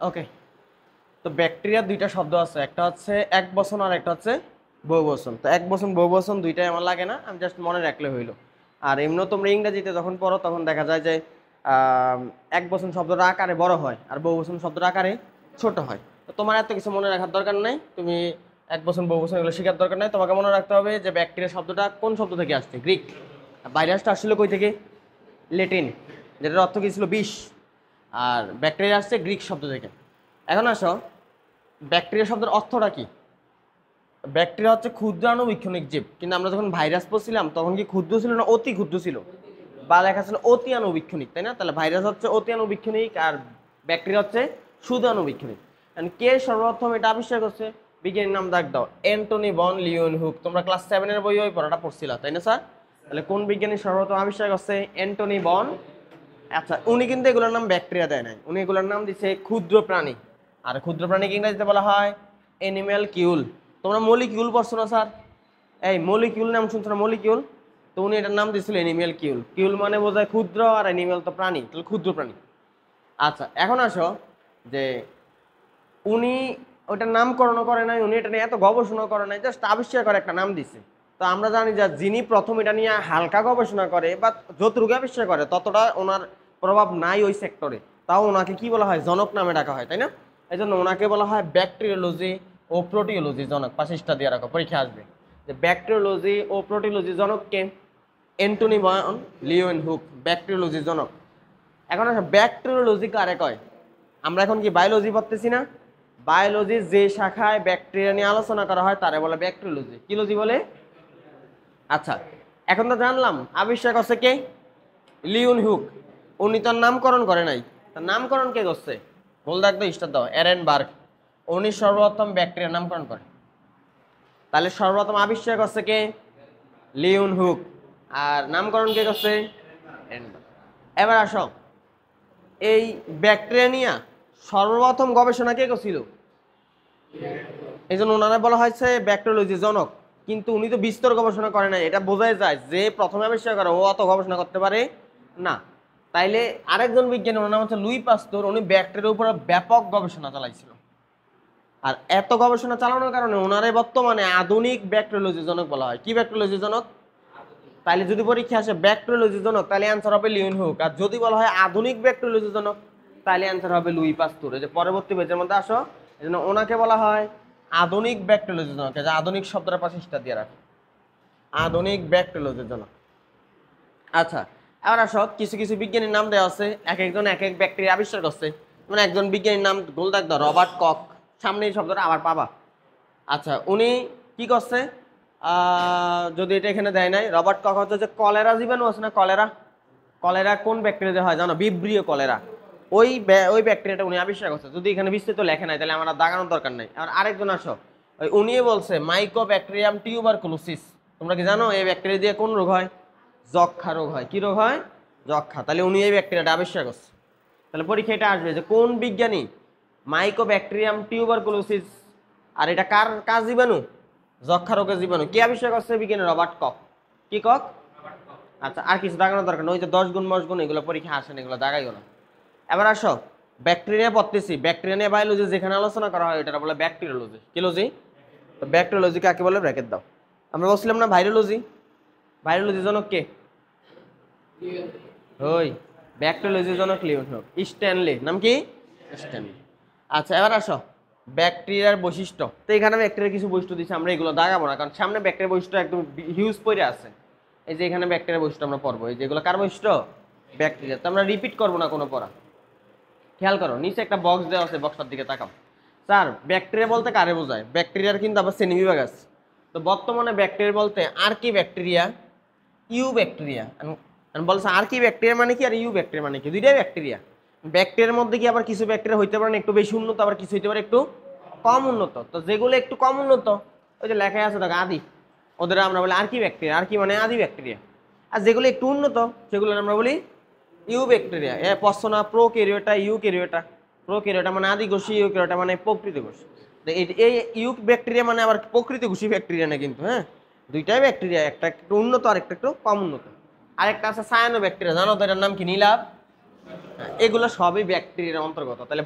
ওকে, তো ব্যাকটেরিয়ার দুইটা শব্দ আছে, একটা হচ্ছে এক বচন আর একটা হচ্ছে বহু বচন। তো এক বচন বহু বচন দুইটাই আমার লাগে না, আমি জাস্ট মনে রাখলে হইলো। আর এমনিও তোমরা ইংরেজিতে যখন পড়ো তখন দেখা যায় যে এক বচন শব্দটা আকারে বড় হয় আর বহু বচন শব্দটা আকারে ছোট হয়। তো তোমার এত কিছু মনে রাখার দরকার নাই, তুমি এক বচন বহু বচন এগুলো শেখার দরকার নাই। তোমাকে মনে রাখতে হবে যে ব্যাকটেরিয়া শব্দটা কোন শব্দ থেকে আসছে, গ্রিক। ভাইরাসটা আসলে কই থেকে, ল্যাটিন, যেটার অর্থ কি ছিল বিষ। আর ব্যাকটেরিয়া আসছে গ্রিক শব্দ থেকে। এখন আসো, ব্যাকটেরিয়া শব্দের অর্থটা কি। ব্যাকটেরিয়া হচ্ছে ক্ষুদ্রাণুবীক্ষণিক জীব, কিন্তু আমরা যখন ভাইরাস পড়ছিলাম তখন কি ক্ষুদ্র ছিল না অতি ক্ষুদ্র ছিল, বা লেখা ছিল অতি আণুবীক্ষণিক, তাই না? তাহলে ভাইরাস হচ্ছে অতি আণুবীক্ষণিক আর ব্যাকটেরিয়া হচ্ছে শুধু আণুবীক্ষণিক। কে সর্বপ্রথম এটা আবিষ্কার করছে? বিজ্ঞানীর নাম দাগ দাও, অ্যান্টনি ভন লিউয়েনহুক। তোমরা ক্লাস 7 বই ওই পড়াটা পড়ছিলা, তাই না স্যার? তাহলে কোন বিজ্ঞানী সর্বপ্রথম আবিষ্কার করছে? Antony Van. আচ্ছা, উনি কিন্তু এগুলোর নাম ব্যাকটেরিয়া দেয় নাই, উনি এগুলোর নাম দিচ্ছে ক্ষুদ্র প্রাণী। আর ক্ষুদ্র প্রাণীকে ইংরেজিতে বলা হয় অ্যানিম্যাল কিউল। তোমরা মলিকিউল পড়ছো না স্যার? এই মলিকিউল নাম শুনছো না, মলিকিউল? তো উনি এটার নাম দিয়েছিল অ্যানিম্যাল কিউল। কিউল মানে বোঝায় ক্ষুদ্র, আর অ্যানিম্যাল তো প্রাণী, তাহলে ক্ষুদ্র প্রাণী। আচ্ছা, এখন আসো যে উনি ওইটার নামকরণও করে নাই, উনি এটা নিয়ে এত গবেষণা করে নাই, জাস্ট আবিষ্কার করে একটা নাম দিছে। তো আমরা জানি যে যিনি প্রথম এটা নিয়ে হালকা গবেষণা করে বা যতটুকু আবিষ্কার করে ততটা ওনার প্রভাব নাই ওই সেক্টরে, তাও ওনাকে কি বলা হয়, জনক নামে ডাকা হয়, তাই না? এই জন্য ওনাকে বলা হয় ব্যাকটেরিওলজি ও প্রোটিওলজি জনক। পাশে দিয়ে রাখো, পরীক্ষা আসবে যে ব্যাকটেরিওলজি ও প্রোটিওলজি জনক কে? অ্যান্টনি ভন লিউয়েনহুক, ব্যাকটেরিওলজি জনক। এখন আসো, ব্যাকটেরিওলজি কারে কয়? আমরা এখন কি বায়োলজি পড়তেছি না? বায়োলজির যে শাখায় ব্যাকটেরিয়া নিয়ে আলোচনা করা হয় তারে বলে ব্যাকটেরিওলজি। কি লজি বলে? আচ্ছা, এখন তো জানলাম আবিষ্কার করছে কে? লিউয়েনহুক। উনি তার নামকরণ করে নাই, তার নামকরণ কে করছে? বল দাগ দাও, স্টার দাও, এরেনবার্গ। উনি সর্বপ্রথম ব্যাকটেরিয়ার নামকরণ করে। তাহলে সর্বপ্রথম আবিষ্কার করছে কে? লিউয়েনহুক। আর নামকরণ কে করছে? এরেনবার্গ। এবার আসো, এই ব্যাকটেরিয়া নিয়ে সর্বপ্রথম গবেষণা কে করছিল? এই জন্য ওনারা বলা হয়েছে ব্যাকটেরিওলজি জনক। কিন্তু উনি তো বিস্তর গবেষণা করে নাই, এটা বোঝাই যায় যে প্রথমে আবিষ্কার করে ও অত গবেষণা করতে পারে না। তাইলে আরেকজন বিজ্ঞানী, ওনার নাম হচ্ছে লুই পাস্তুর, উনি ব্যাকটেরিয়ার উপর ব্যাপক গবেষণা চালাইছিল। আর এত গবেষণা চালানোর কারণে ওনারে বর্তমানে আধুনিক ব্যাকটেরিওলজি জনক বলা হয়। কি ব্যাকটেরিওলজি জনক? তাইলে যদি পরীক্ষা আসে ব্যাকটেরিওলজি জনক, তাহলে অ্যান্সার হবে লিউয়েনহুক। আর যদি বলা হয় আধুনিক ব্যাকটেরিওলজি জনক, তাহলে অ্যান্সার হবে লুই পাস্তুর। এই যে পরবর্তী পেজের মধ্যে আসো, এই জন্য ওনাকে বলা হয় আধুনিক ব্যাকটেরিওলজি জনক। যে আধুনিক শব্দটার পাশে স্টার দিয়ে রাখো, আধুনিক ব্যাকটেরিওলজি জনক। আচ্ছা, এবার আসো, কিছু কিছু বিজ্ঞানীর নাম দেওয়া আছে, এক একজন এক এক ব্যাকটেরিয়া আবিষ্কার করছে। মানে একজন বিজ্ঞানীর নাম গোল দাগ দাও, রবার্ট কক। সামনে এই শব্দটা আবার পাবা। আচ্ছা, উনি কি করছে? যদি এটা এখানে দেয় নাই, রবার্ট কক হচ্ছে যে কলেরা জীবাণু আছে না, কলেরা। কলেরা কোন ব্যাকটেরিয়া হয় জানো? বিব্রিয় কলেরা। ওই ব্যাকটেরিয়াটা উনি আবিষ্কার করছে। যদি এখানে বিস্তৃত লেখে নাই তাহলে আমার দাগানোর দরকার নাই। আর আরেকজন আসো, উনি বলছে মাইকোব্যাকটেরিয়াম টিউবারকুলোসিস। তোমরা কি জানো এই ব্যাকটেরিয়া দিয়ে কোন রোগ হয়? যক্ষা রোগ হয়। কি রোগ হয়? যক্ষা। তাহলে উনি এই ব্যাকটেরিয়াটা আবিষ্কার করছে। তাহলে পরীক্ষা এটা আসবে যে কোন বিজ্ঞানী মাইকোব্যাকটেরিয়াম টিউবারকুলোসিস, আর এটা কার জীবাণু? যক্ষা রোগের জীবাণু। কে আবিষ্কার করছে? বিজ্ঞানী রবার্ট কক। কি কক? আচ্ছা, আর কিছু দাগানোর দরকার নেই, ওই যে 10 গুণ 10 গুণ এগুলো পরীক্ষা আসেন, এগুলো দাগাইও না। এবার আসো, ব্যাকটেরিয়া পড়তেছি, ব্যাকটেরিয়া নিয়ে বায়োলজি যেখানে আলোচনা করা হয় এটা বলে ব্যাকটেরিওলজি। কি লজি? তো ব্যাকটেরিওলজি কাকে বলে? ব্র্যাকেট দাও। আমরা বলছিলাম না ভাইরোলজি। ভাইরোলজি জনক কে? ওই ব্যাকটেরিওলজি জনক লিওনহুক, স্ট্যানলি। নাম কি? স্ট্যানলি। আচ্ছা, এবার আসো, ব্যাকটেরিয়ার বৈশিষ্ট্য। তো এখানে ব্যাকটেরিয়ার কিছু বৈশিষ্ট্য দিচ্ছি, আমরা এগুলো দাগাবো না, কারণ সামনে ব্যাকটেরিয়ার বৈশিষ্ট্য একদম হিউজ পড়ে আছে। এই যে এখানে ব্যাকটেরিয়ার বৈশিষ্ট্য আমরা পড়বো, এই যেগুলো কার বৈশিষ্ট্য? ব্যাকটেরিয়া। তো আমরা রিপিট করবো না কোনো পড়া। খেয়াল করো, নিচে একটা বক্স দেওয়া আছে, বক্সটার দিকে তাকাও। স্যার, ব্যাকটেরিয়া বলতে কারে বোঝায়? ব্যাকটেরিয়ার কিন্তু আবার শ্রেণীবিভাগ আছে। তো বর্তমানে ব্যাকটেরিয়া বলতে আর কি ব্যাকটেরিয়া, ইউ ব্যাকটেরিয়া। বলছে আর কি ব্যাকটেরিয়া মানে কি, আর ইউ ব্যাকটেরিয়া মানে কি, দুইটাই ব্যাকটেরিয়া। ব্যাকটেরিয়ার মধ্যে কি আবার কিছু ব্যাকটেরিয়া হইতে পারে একটু বেশি উন্নত, আবার কিছু হইতে পারে একটু কম উন্নত। তো যেগুলো একটু কম উন্নত, ওই যে লেখায় আছে দেখো আদি, ওদের আমরা বলি আর কি ব্যাকটেরিয়া। আর কি মানে আদি ব্যাকটেরিয়া। আর যেগুলো একটু উন্নত সেগুলো আমরা বলি ইউ ব্যাকটেরিয়া। এ প্রশ্ন না, প্রোক্যারিওটা ইউক্যারিওটা। প্রোক্যারিওটা মানে আদিকোষী, ইউক্যারিওটা মানে প্রকৃতিকোষী। এই ইউ ব্যাকটেরিয়া মানে আবার প্রকৃতিকোষী ব্যাকটেরিয়া না কিন্তু, হ্যাঁ, দুইটাই ব্যাকটেরিয়া, একটা একটু উন্নত আর একটা একটু কম উন্নত। আরেকটা আছে সায়ানো ব্যাকটেরিয়া, জানো তো এটার নাম কি? নীলাভ। এগুলো সবই ব্যাকটেরিয়ার অন্তর্গত। তাহলে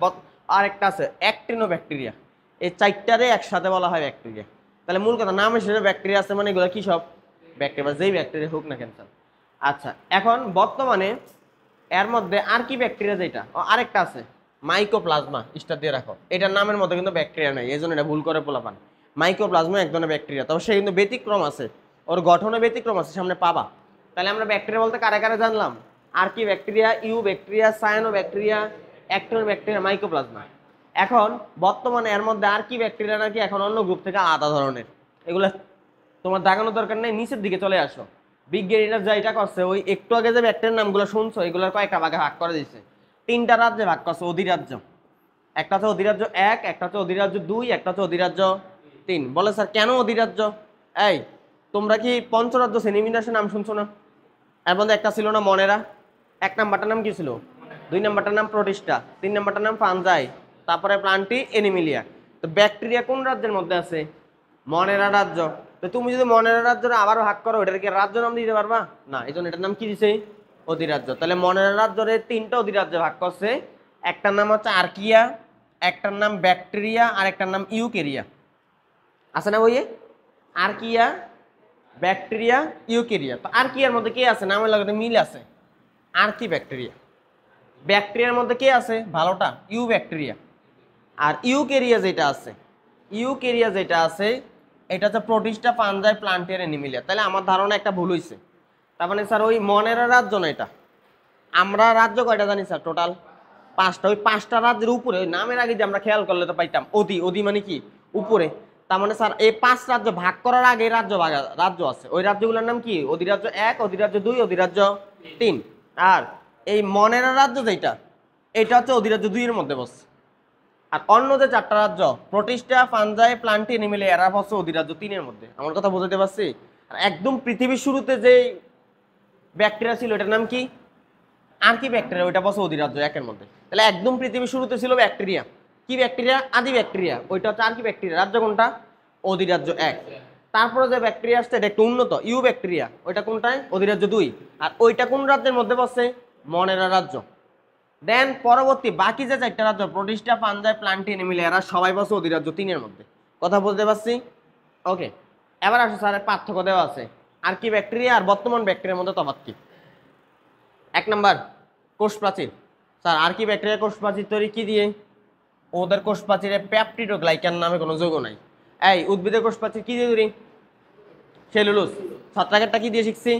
আরেকটা আছে অ্যাক্টিনো ব্যাকটেরিয়া, এই চারটারে একসাথে বলা হয় ব্যাকটেরিয়া। তাহলে মূল কথা নাম হিসেবে ব্যাকটেরিয়া আছে মানে এগুলো কি সব ব্যাকটেরিয়া, যেই ব্যাকটেরিয়া হোক না ক্যান্সার। আচ্ছা এখন বর্তমানে এর মধ্যে আর কি ব্যাকটেরিয়া, যেটা আরেকটা আছে মাইকোপ্লাজমা, স্টার দিয়ে রাখো, এটার নামের মধ্যে কিন্তু ব্যাকটেরিয়া নাই, এই জন্য এটা ভুল করে পোলাপান। মাইকোপ্লাজমা এক ধরনের ব্যাকটেরিয়া, তবে সে কিন্তু ব্যতিক্রম আছে, ওর গঠনে ব্যতিক্রম আছে, সামনে পাবা। তাহলে আমরা ব্যাকটেরিয়া বলতে কারে কারে জানলাম, আর কি bacteria, eubacteria, cyanobacteria, actinobacteria, mycoplasma. এখন বর্তমানে এর মধ্যে আর কি ব্যাকটেরিয়া নাকি এখন অন্য গ্রুপ থেকে আলাদা ধরনের, এগুলো তোমার দাগানোর দরকার নেই, নিচের দিকে চলে আসো। বিজ্ঞানীরা যেটা করছে ওই একটু আগে যে ব্যাকটেরিয়ার নামগুলো শুনছো এগুলোর কয়েকটা ভাগে ভাগ করে দিচ্ছে, তিনটা রাজ্যে ভাগ করছে অধিরাজ্য। একটা হচ্ছে অধিরাজ্য 1, একটা হচ্ছে অধিরাজ্য 2, একটা হচ্ছে অধিরাজ্য 3। বলে স্যার কেন অধিরাজ্য? এই তোমরা কি পঞ্চরাজ্য শ্রেণীবিন্যাসের নাম শুনছো না? এর মধ্যে একটা ছিল না মনেরা, 1 নাম্বারটার নাম কি ছিল, 2 নাম্বারটার নাম প্রোটিস্টা, 3 নাম্বারটার নাম ফানজাই, তারপরে প্লান্টি এনিমিলিয়া। তো ব্যাকটেরিয়া কোন রাজ্যের মধ্যে আছে? মনেরা রাজ্য। তো তুমি যদি মনেরা রাজ্যটা আবার ভাগ করো, এটার কি রাজ্য নাম দিতে পারবা না, এই জন্য এটার নাম কি দিছে অধিরাজ্য। তাহলে মনেরা রাজ্যের 3টা অধিরাজ্যে ভাগ করছে, একটার নাম হচ্ছে আর্কিয়া, একটার নাম ব্যাকটেরিয়া, আর একটার নাম ইউকেরিয়া। আছে না বইয়ে? Archaea, bacteria, ইউকেরিয়া। তো আর্কিয়ার মধ্যে কে আছে, নামের লগে মিল আছে, আর্কি ব্যাকটেরিয়া। ব্যাকটেরিয়ার মধ্যে কে আছে ভালোটা, ইউ ব্যাকটেরিয়া। আর ইউকেরিয়া যেটা আছে, ইউকেরিয়া যেটা আছে এটা হচ্ছে প্রোটিস্টা, ফানজাই, প্লান্টিয়ার, এনিমিলিয়া। তাহলে আমার ধারণা একটা ভুল হয়েছে, তার মানে স্যার ওই মনেরা রাজ্য না এটা। আমরা রাজ্য কয়টা জানি স্যার, টোটাল 5টা। ওই 5টা রাজ্যের উপরে ওই নামের আগে যে আমরা খেয়াল করলে তো পাইতাম অধি, অধি মানে কি উপরে। তার মানে স্যার এই 5 রাজ্য ভাগ করার আগে রাজ্য আছে, ওই রাজ্যগুলোর নাম কি, অধিরাজ্য 1, অধিরাজ্য 2, অধিরাজ্য 3। আর এই মনেরা রাজ্য যেটা, এটা হচ্ছে অধিরাজ্য 2 এর মধ্যে বসে। আর অন্য যে 4টা রাজ্য প্রোটিস্টা, ফানজাই, প্লান্টি, এনিমেলিয়া, এরা হচ্ছে অধিরাজ্য 3 এর মধ্যে। আমার কথা বুঝাতে পারছি? আর একদম পৃথিবীর শুরুতে যে ব্যাকটেরিয়া ছিল এটার নাম কি, আর কি ব্যাকটেরিয়া, ওইটা বসে অধিরাজ্য 1 এর মধ্যে। তাহলে একদম পৃথিবীর শুরুতে ছিল ব্যাকটেরিয়া, কি ব্যাকটেরিয়া, আদি ব্যাকটেরিয়া, ওইটা হচ্ছে আর কি ব্যাকটেরিয়া, রাজ্য কোনটা, অধিরাজ্য 1। তারপরে যে ব্যাকটেরিয়া আসছে এটা একটু উন্নত, ইউ ব্যাকটেরিয়া, ওইটা কোনটায়, অধিরাজ্য 2। আর ওইটা কোন রাজ্যের মধ্যে বসে, মনেরা রাজ্য। দেন পরবর্তী বাকি যে 4টা রাজ্য প্রোটিস্টা, ফানজাই, প্লান্টি, এনিমিলিয়া, এরা সবাই বসে অধিরাজ্য 3 এর মধ্যে। কথা বলতে পারছি? ওকে, এবার আসো স্যার পার্থক্য দেওয়া আছে আর কি ব্যাকটেরিয়া আর বর্তমান ব্যাকটেরিয়ার মধ্যে তফাৎ কি। 1 নাম্বার কোষ প্রাচীর। স্যার আর কি ব্যাকটেরিয়া কোষ প্রাচীর তৈরি কি দিয়ে, ওদের কোষ প্রাচীরে পেপটিডোগ্লাইকান নামে কোনো যৌগ নাই। এই উদ্ভিদের কোষ প্রাচীর কি দিয়ে তৈরি, সেলুলোজ। ছত্রাকেরটা কি দিয়ে শিখছি,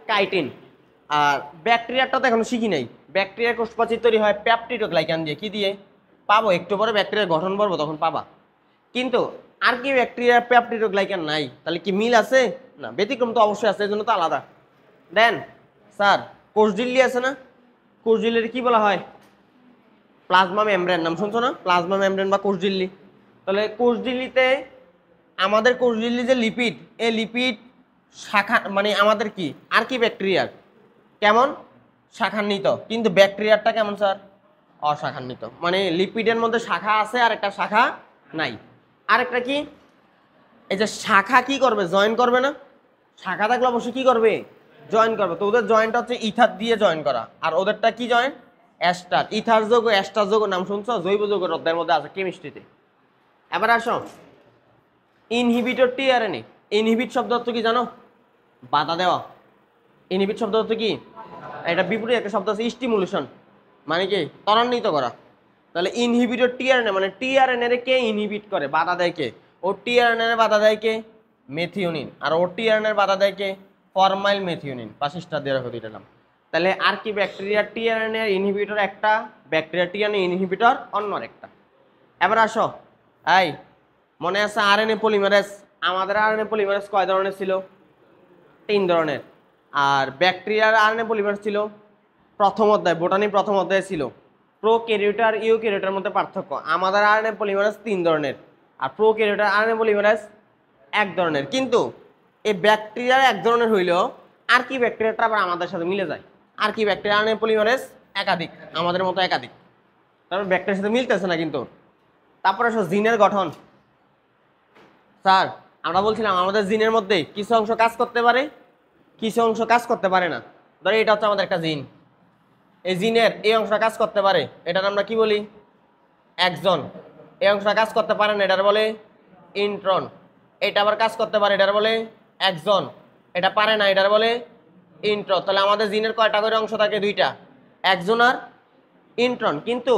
কাইটিন। আর ব্যাকটেরিয়াটা তো এখনো শিখি নাই, ব্যাকটেরিয়ার কোষ প্রাচীর তৈরি হয় পেপটিডোগ্লাইকান দিয়ে, কি দিয়ে পাবো একটু পরে ব্যাকটেরিয়ার গঠন পড়বো তখন পাবা। কিন্তু আর কি ব্যাকটেরিয়ার পেপটিডোগ্লাইকান নাই, তাহলে কি মিল আছে না, ব্যতিক্রম তো অবশ্যই আছে, এই জন্য তো আলাদা। দেন স্যার কোষঝিল্লি আছে না, কোষঝিল্লির কি বলা হয়, প্লাজমা মেমব্রেন, নাম শুনছো না, প্লাজমা মেমব্রেন বা কোষঝিল্লি। তাহলে কোষঝিল্লিতে আমাদের কোষঝিল্লি যে লিপিড, এই লিপিড শাখা মানে আমাদের কি আর কি ব্যাকটেরিয়ার কেমন শাখান্বিত, কিন্তু ব্যাকটেরিয়ারটা কেমন স্যার, অশাখান্বিত। মানে লিপিডের মধ্যে শাখা আছে আর একটা শাখা নাই। আরেকটা কি, এই যে শাখা কি করবে, জয়েন করবে না, শাখা থাকলে অবশ্যই কি করবে, জয়েন করবে। তো ওদের জয়েন্টটা হচ্ছে ইথার দিয়ে জয়েন করা, আর ওদেরটা কি জয়েন্ট, অ্যাস্টার। ইথার যৌগ, অ্যাস্টার যৌগ নাম শুনছো, জৈব যৌগের অধ্যায়ের মধ্যে আছে কেমিস্ট্রিতে। এবার আসো ইনহিবিটর টিআরএনএ। ইনহিবিট শব্দ অর্থ কি জানো, বাধা দেওয়া। ইনহিবিট শব্দ অর্থ কি, এটা বিপরীত একটা শব্দ আছে স্টিমুলেশন, মানে কি ত্বরান্বিত করা। তাহলে ইনহিবিটর টিআরএনএ মানে টিআরএনএ কে ইনহিবিট করে, বাধা দেয় কে, ও টিআরএনএ বাধা দেয় কে, মেথিওনিন। আর ও টিআরএনএ বাধা দেয় কে, ফরমাইল মেথিওনিন। 5 স্টার দিয়ে রাখো দুইটা নাম। তাহলে আর কি ব্যাকটেরিয়া টিআরএনএ ইনহিবিটর একটা, ব্যাকটেরিয়া টিআরএনএ ইনহিবিটর অন্য একটা। এবার আসো এই মনে আছে আরএনএ পলিমারেজ, আমাদের আরএনএ পলিমারেজ কয় ধরনের ছিল, 3 ধরনের। আর ব্যাকটেরিয়ার আরএনএ পলিমারেজ ছিল প্রথম অধ্যায়, বোটানি প্রথম অধ্যায়ে ছিল। প্রোক্যারিওটা আর ইউক্যারিওটার মধ্যে পার্থক্য, আমাদের আরএনএ পলিমারেজ 3 ধরনের আর প্রোক্যারিওটার আরএনএ পলিমারেজ 1 ধরনের। কিন্তু এই ব্যাকটেরিয়ার 1 ধরনের হইলেও আর কি ব্যাকটেরিয়াটা আবার আমাদের সাথে মিলে যায়, আর কি ব্যাকটেরিয়া আরএনএ পলিমারেজ একাধিক, আমাদের মতো একাধিক, তারপর ব্যাকটেরিয়ার সাথে মিলতেছে না কিন্তু। তারপরে আসো জিনের গঠন। স্যার আমরা বলছিলাম আমাদের জিনের মধ্যে কিছু অংশ কাজ করতে পারে, কিছু অংশ কাজ করতে পারে না। ধরো এটা হচ্ছে আমাদের একটা জিন, এই জিনের এই অংশটা কাজ করতে পারে, এটার আমরা কি বলি? একজন। এই অংশটা কাজ করতে পারে না, এটার বলে ইন্ট্রন। এটা আবার কাজ করতে পারে, এটার বলে একজন। এটা পারে না, এটার বলে ইন্ট্রন। তাহলে আমাদের জিনের কয়টা করে অংশ থাকে? দুইটা, একজন আর ইন্ট্রন। কিন্তু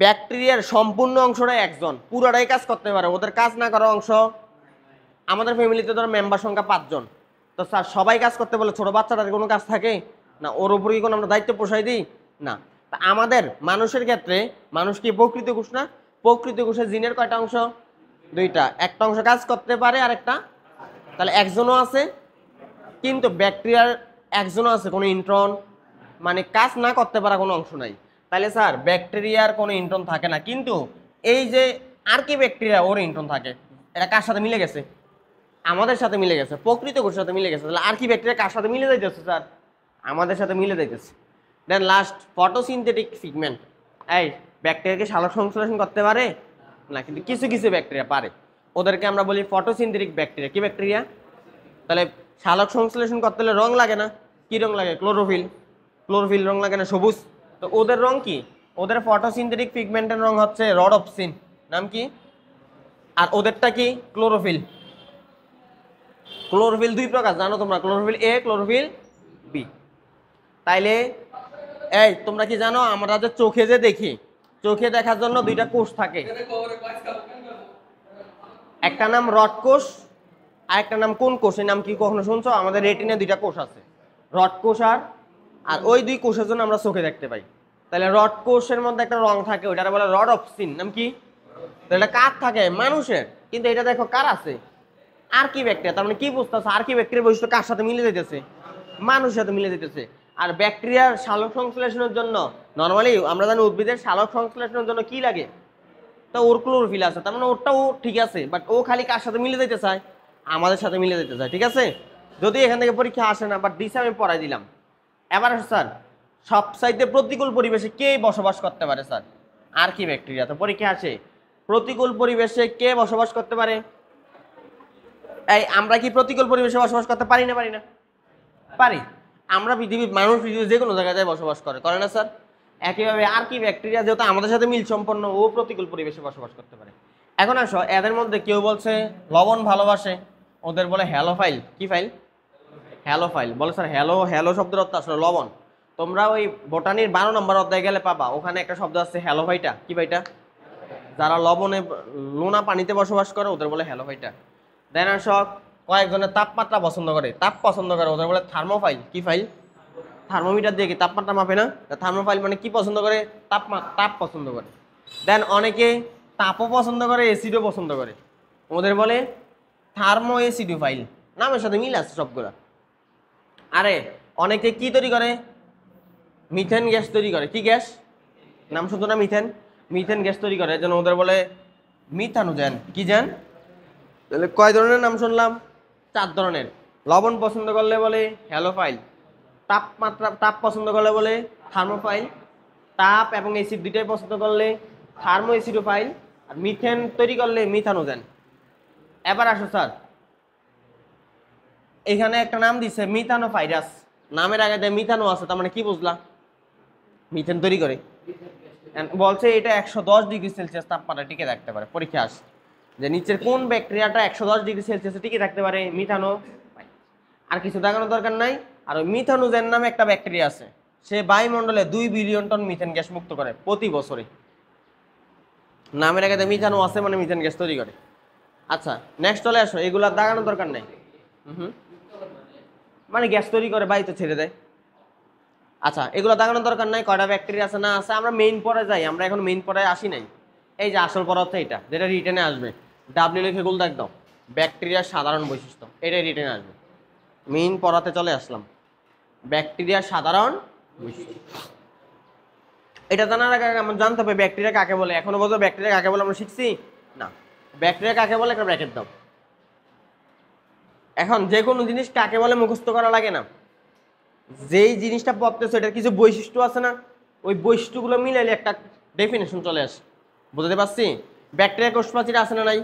ব্যাকটেরিয়ার সম্পূর্ণ অংশটাই একজন, পুরোটাই কাজ করতে পারে। ওদের কাজ না করা অংশ, আমাদের ফ্যামিলিতে ধরো মেম্বার সংখ্যা 5 জন, তো স্যার সবাই কাজ করতে বলে ছোট বাচ্চাটার কোনো কাজ থাকে না? ওর উপরে কি কোনো আমরা দায়িত্ব পোষাই দিই না? তা আমাদের মানুষের ক্ষেত্রে, মানুষ কি প্রকৃত কোষ না? প্রকৃত কোষের জিনের কয়টা অংশ? দুইটা, একটা অংশ কাজ করতে পারে আর একটা, তাহলে একজনও আছে। কিন্তু ব্যাকটেরিয়ার একজনও আছে, কোনো ইন্ট্রন মানে কাজ না করতে পারা কোনো অংশ নাই। তাহলে স্যার ব্যাকটেরিয়ার কোনো ইন্ট্রন থাকে না। কিন্তু এই যে আর কি ব্যাকটেরিয়া, ওর ইন্ট্রন থাকে। এটা কার সাথে মিলে গেছে? আমাদের সাথে মিলে গেছে, প্রকৃত কোষের সাথে মিলে গেছে। তাহলে আর কি ব্যাকটেরিয়া কার সাথে মিলে যাইতেছে স্যার? আমাদের সাথে মিলে যাইতেছে। দেন লাস্ট, ফটোসিনথেটিক পিগমেন্ট। এই ব্যাকটেরিয়াকে সালোক সংশ্লেষণ করতে পারে না, কিন্তু কিছু কিছু ব্যাকটেরিয়া পারে। ওদেরকে আমরা বলি ফটোসিনথেটিক ব্যাকটেরিয়া। কি ব্যাকটেরিয়া? তাহলে সালোক সংশ্লেষণ করতে হলে রং লাগে না? কি রং লাগে? ক্লোরোফিল। ক্লোরোফিল রং লাগে না? সবুজ। তো ওদের রং কি? ওদের ফটোসিনথেটিক পিগমেন্টের রং হচ্ছে রডোপ্সিন। নাম কি? আর ওদেরটা কি? ক্লোরোফিল। ক্লোরোফিল দুই প্রকার জানো তোমরা, ক্লোরোফিল এ, ক্লোরোফিল বি। তাইলে এই তোমরা কি জানো আমরা যে চোখে যে দেখি, চোখে দেখার জন্য দুইটা কোষ থাকে, একটা নাম রড কোষ আর একটা নাম কোন কোষ? এই নাম কি কখনো শুনছো? আমাদের রেটিনে দুইটা কোষ আছে, রড কোষ আর ওই দুই কোষের জন্য আমরা চোখে দেখতে পাই। তাহলে রড কোষের মধ্যে একটা রং থাকে, ওইটা বলে রডোপ্সিন। নাম কি? তাহলে কার থাকে? মানুষের। কিন্তু এটা দেখো কার আছে? আর কি ব্যাকটেরিয়া। তার মানে কি বুঝতেছে? আর কি ব্যাকটেরিয়া বৈশিষ্ট্য কার সাথে মিলে যেতেছে? মানুষের সাথে মিলে যেতেছে। আর ব্যাকটেরিয়ার সালোক সংশ্লেষণের জন্য নর্মালি আমরা জানি উদ্ভিদের সালোক সংশ্লেষণের জন্য কি লাগে? তো ওর ক্লোরোফিল আছে, তার মানে ওরটাও ঠিক আছে, বাট ও খালি কার সাথে মিলে যেতে চায়? আমাদের সাথে মিলে যেতে চায়। ঠিক আছে, যদি এখান থেকে পরীক্ষা আসে না, বাট দিছে আমি পড়াই দিলাম। এবার স্যার সবচাইতে প্রতিকূল পরিবেশে কে বসবাস করতে পারে স্যার? আর কি ব্যাকটেরিয়া। তো পরীক্ষা আসে প্রতিকূল পরিবেশে কে বসবাস করতে পারে? এই আমরা কি প্রতিকূল পরিবেশে বসবাস করতে পারি না? পারি না? পারি। আমরা পৃথিবীর মানুষ পৃথিবীর যে কোনো জায়গায় বসবাস করে না স্যার? একইভাবে আর কি ব্যাকটেরিয়া যেহেতু আমাদের সাথে মিল সম্পন্ন, ও প্রতিকূল পরিবেশে বসবাস করতে পারে। এখন আসো, এদের মধ্যে কেউ বলছে লবণ ভালোবাসে, ওদের বলে হ্যালোফাইল। কি ফাইল? হ্যালোফাইল। বলে স্যার হ্যালো, হ্যালো শব্দের অর্থ আসলে লবণ। তোমরা ওই বোটানির 12 নম্বর অধ্যায় গেলে পাবা, ওখানে একটা শব্দ আছে হ্যালোফাইটা। কি ভাইটা? যারা লবণে লোনা পানিতে বসবাস করে ওদের বলে হ্যালোফাইটা। দেন আসো, কয়েকজনের তাপমাত্রা পছন্দ করে, তাপ পছন্দ করে, ওদের বলে থার্মোফাইল। কি ফাইল? থার্মোমিটার দিয়ে কি তাপমাত্রা মাপে না? থার্মোফাইল মানে কি পছন্দ করে? তাপ পছন্দ করে। দেন অনেকে তাপও পছন্দ করে, এসিডও পছন্দ করে, ওদের বলে থার্মো এসিডোফাইল। নামের সাথে মিল আছে সবগুলা। আরে অনেকে কি তৈরি করে? মিথেন গ্যাস তৈরি করে। কি গ্যাস? নাম শুনতো না? মিথেন। মিথেন গ্যাস তৈরি করে, যেন ওদের বলে মিথানোজেন। কি যেন? তাহলে কয় ধরনের নাম শুনলাম? 4 ধরনের। লবণ পছন্দ করলে বলে হ্যালোফাইল, তাপ পছন্দ করলে বলে থার্মোফাইল, তাপ এবং অ্যাসিড দুইটাই পছন্দ করলে থার্মো অ্যাসিডোফাইল, আর মিথেন তৈরি করলে মিথানোজেন। এবার আসো স্যার, এখানে একটা নাম দিছে মিথানোভাইরাস। নামের আগে দিয়ে মিথানো আছে, তার মানে কি বুঝলা? মিথেন তৈরি করে। বলছে এটা 110 ডিগ্রি সেলসিয়াস তাপমাত্রা টিকে থাকতে পারে। পরীক্ষা আসে যে নিচের কোন ব্যাকটেরিয়াটা 110 ডিগ্রি সেলসিয়াসে টিকে থাকতে পারে? মিথানো। আর কিছু দেখানোর দরকার নাই। আর ওই মিথানোজেন নামে একটা ব্যাকটেরিয়া আছে, সে বায়ুমণ্ডলে 2 বিলিয়ন টন মিথেন গ্যাস মুক্ত করে প্রতি বছরে। নামের আগে মিথানো আছে মানে মিথেন গ্যাস তৈরি করে। আচ্ছা নেক্সট চলে আসো, এগুলা দেখানোর দরকার নাই। মানে গ্যাস তৈরি করে বায়ুতে ছেড়ে দেয়। আচ্ছা এগুলো দেখানোর দরকার নাই, কয়টা ব্যাকটেরিয়া আছে না আছে। আমরা মেইন পড়ায় যাই, আমরা এখন মেইন পড়ায় আসি নাই। এই যে আসল পড়া হচ্ছে এটা, যেটা রিটেনে আসবে। ডাব্লিউ লিখে গুল একদম ব্যাকটেরিয়ার সাধারণ বৈশিষ্ট্য, এটাই রিটেনে আসবে। মেইন পড়াতে চলে আসলাম, ব্যাকটেরিয়ার সাধারণ বৈশিষ্ট্য। এটা জানার আগে আমরা জানতে হবে ব্যাকটেরিয়া কাকে বলে। এখনো বলতো ব্যাকটেরিয়া কাকে বলে আমরা শিখছি না। ব্যাকটেরিয়া কাকে বলে একটা ব্র্যাকেট দাও। এখন যে কোনো জিনিস কাকে বলে মুখস্থ করা লাগে না। যেই জিনিসটা পড়তেছো এটার কিছু বৈশিষ্ট্য আছে না, ওই বৈশিষ্ট্যগুলো মিলাইলে একটা ডেফিনেশন চলে আসে। বুঝতে পারছি? ব্যাকটেরিয়া কোষপ্রাচীর আছে না নাই?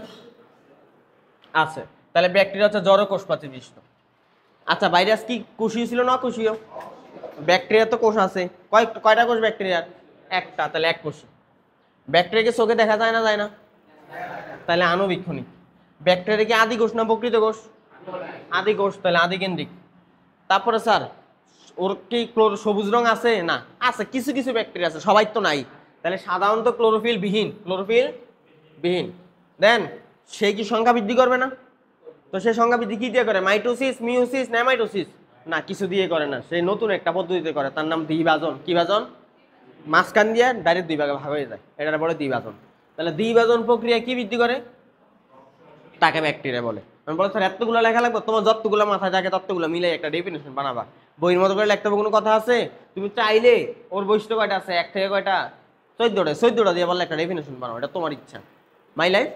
আছে। তাহলে ব্যাকটেরিয়া হচ্ছে জড় কোষপ্রাচীর বিশিষ্ট। আচ্ছা ভাইরাস কি কোষীয় ছিল না অকোষীয়? ব্যাকটেরিয়া তো কোষ আছে, কয়টা কোষ ব্যাকটেরিয়ার? একটা, তাহলে এক কোষ। ব্যাকটেরিয়াকে চোখে দেখা যায় না, যায় না? তাহলে আণুবীক্ষণিক। ব্যাকটেরিয়া কি আদি কোষ না প্রকৃত কোষ? আদি কোষ, তাহলে আদিকেন্দ্রিক। তারপরে স্যার ওর কি সবুজ রং আছে? না, আছে, কিছু কিছু ব্যাকটেরিয়া আছে, সবাই তো নাই। তাহলে সাধারণত ক্লোরোফিল বিহীন, ক্লোরোফিল বিহীন। দেন সে কি সংখ্যা বৃদ্ধি করবে না? তো সে সংখ্যা বৃদ্ধি কি দিয়ে করে? Mitosis, meiosis, amitosis? না, কিছু দিয়ে করে না, সে নতুন একটা পদ্ধতিতে করে, তার নাম দ্বিভাজন। কি ভাজন? মাঝখান দিয়ে ডাইরেক্ট দুই ভাগে ভাগ হয়ে যায়, এটার বলে দ্বিভাজন। তাহলে দ্বিভাজন প্রক্রিয়া কি বৃদ্ধি করে? তাকে ব্যাকটেরিয়া বলে। আমি বলে স্যার এতগুলো লেখা লাগবে? তোমার যতগুলো মাথায় থাকে ততগুলো মিলে একটা ডেফিনেশন বানাবা, বইয়ের মতো করে লিখতে হবে, কোনো কথা আছে? তুমি চাইলে ওর বৈশিষ্ট্য কয়টা আছে, এক থেকে কয়টা? 14টা দিয়ে বললে একটা ডেফিনেশন বানাও, এটা তোমার ইচ্ছা। My life